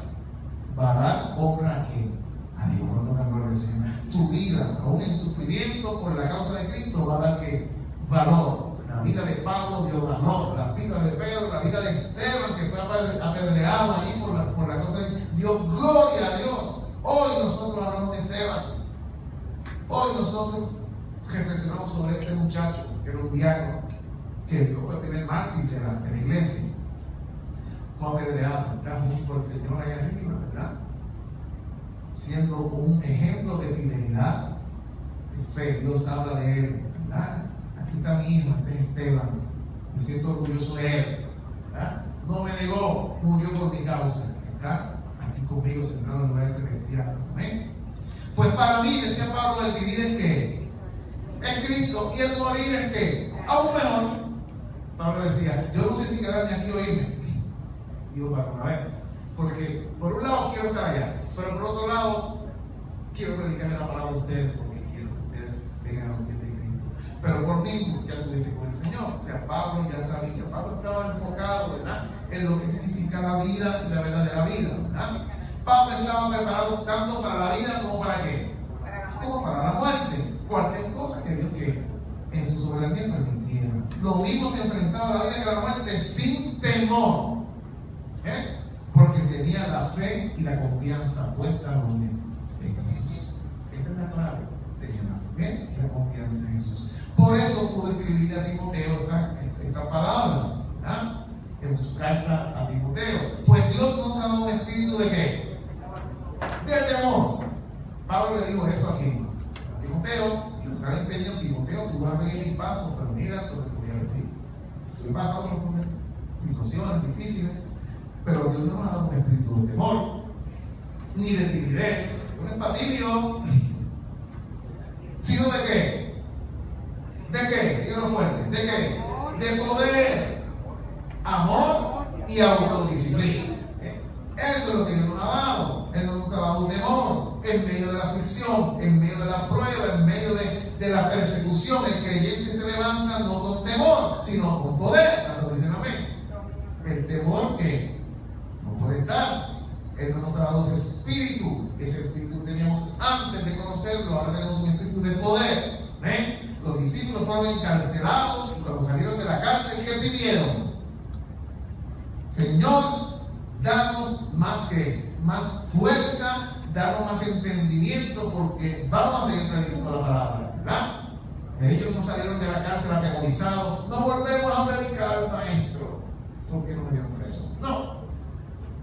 va a dar honra a quién, a Dios. Cuando da gloria al Señor, tu vida, aún en sufrimiento por la causa de Cristo, va a dar ¿qué? Valor, ¿verdad? La vida de Pablo dio valor, la vida de Pedro, la vida de Esteban, que fue apedreado allí por la cosa de dio gloria a Dios. Hoy nosotros hablamos de Esteban. Hoy nosotros reflexionamos sobre este muchacho, que era un diácono, que Dios fue el primer mártir de la iglesia. Fue apedreado, está junto al Señor allá arriba, ¿verdad? Siendo un ejemplo de fidelidad, de fe. Dios habla de él, ¿verdad? Aquí está mi hijo, este es Esteban. Me siento orgulloso de él, ¿verdad? No me negó, murió por mi causa. Está aquí conmigo sentado en lugares celestiales. Amén. Pues para mí, decía Pablo, el vivir es ¿qué? Es Cristo, y el morir es ¿qué? Aún mejor. Pablo decía, yo no sé si quedarme aquí o irme. Digo, para una vez. Porque por un lado quiero estar allá, pero por otro lado quiero predicarle la palabra a ustedes, porque quiero que ustedes vengan a los pies de Cristo. Pero por mí ya estuviese con el Señor. O sea, Pablo ya sabía, Pablo estaba enfocado, ¿verdad?, en lo que significa la vida y la verdadera vida, ¿verdad? Pablo estaba preparado tanto para la vida como para ¿qué? Como para la muerte. Cualquier cosa que Dios que en su soberanía permitiera. Lo mismo se enfrentaba a la vida que a la muerte sin temor. Porque tenía la fe y la confianza puesta en Jesús. Esa es la clave. Tenía la fe y la confianza en Jesús. Por eso pude escribirle a Timoteo estas palabras, ¿verdad?, en su carta a Timoteo. Pues Dios nos ha dado un espíritu de ¿qué? De temor. Pablo le dijo eso aquí a Timoteo. Y los que le enseñan, Timoteo, tú vas a seguir mis pasos, pero mira lo que te voy a decir. Yo he pasado por un montón de situaciones difíciles, pero Dios no nos ha dado un espíritu de temor, ni de timidez. Tú no eres para tímido, sino de ¿qué? ¿De qué? Dígalo fuerte. ¿De qué? De poder, amor y autodisciplina. Eso es lo que Dios nos ha dado. Él nos ha dado un temor en medio de la aflicción, en medio de la prueba, en medio de la persecución. El creyente se levanta no con temor, sino con poder. ¿Cuántos dicen amén? El temor que no puede estar. Él no nos ha dado ese espíritu. Ese espíritu teníamos antes de conocerlo. Ahora tenemos un espíritu de poder. Los discípulos fueron encarcelados y cuando salieron de la cárcel, ¿qué pidieron? Señor, danos más fuerza, danos más entendimiento, porque vamos a seguir predicando la palabra, ¿verdad? Ellos no salieron de la cárcel atemorizados. No volvemos a predicar, maestro. ¿Por qué no me dieron preso? No.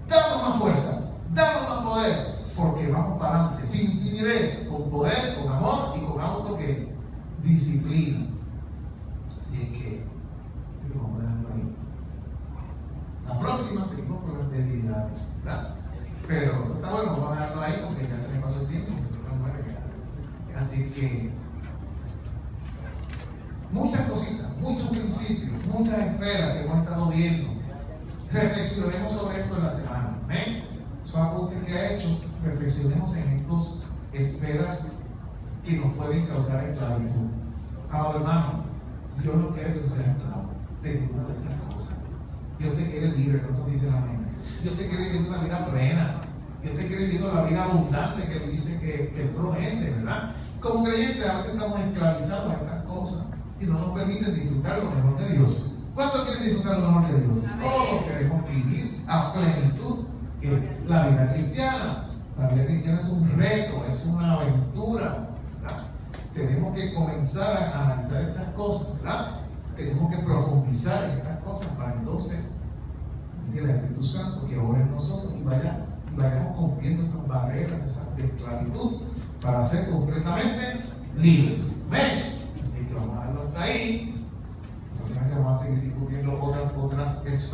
Danos más fuerza, danos más poder, porque vamos para adelante, sin timidez, con poder, con amor y con disciplina. Así es que vamos a dejarlo ahí. La próxima seguimos con las debilidades, ¿verdad? Pero está bueno, vamos a dejarlo ahí porque ya se me pasó el tiempo, que se me mueve. Así que muchas cositas, muchos principios, muchas esferas que hemos estado viendo. Reflexionemos sobre esto en la semana. Son apuntes que ha hecho. Reflexionemos en estas esferas que nos pueden causar esclavitud. Amado hermano, Dios no quiere que tú seas esclavo de ninguna de esas cosas. Dios te quiere libre, ¿cuántos dicen amén? Dios te quiere vivir una vida plena. Dios te quiere vivir la vida abundante que Él dice que Él promete, ¿verdad? Como creyentes a veces estamos esclavizados a estas cosas y no nos permiten disfrutar lo mejor de Dios. ¿Cuántos quieren disfrutar lo mejor de Dios? Todos queremos vivir a plenitud la vida cristiana. La vida cristiana es un reto, es una aventura, ¿verdad? Tenemos que comenzar a analizar estas cosas, ¿verdad? Tenemos que profundizar en estas cosas para entonces que el Espíritu Santo que obra en nosotros y vayamos cumpliendo esas barreras, esas de esclavitud, para ser completamente libres. ¿Ven? Así que vamos a dejarlo hasta ahí. Entonces vamos a seguir discutiendo otras esferas.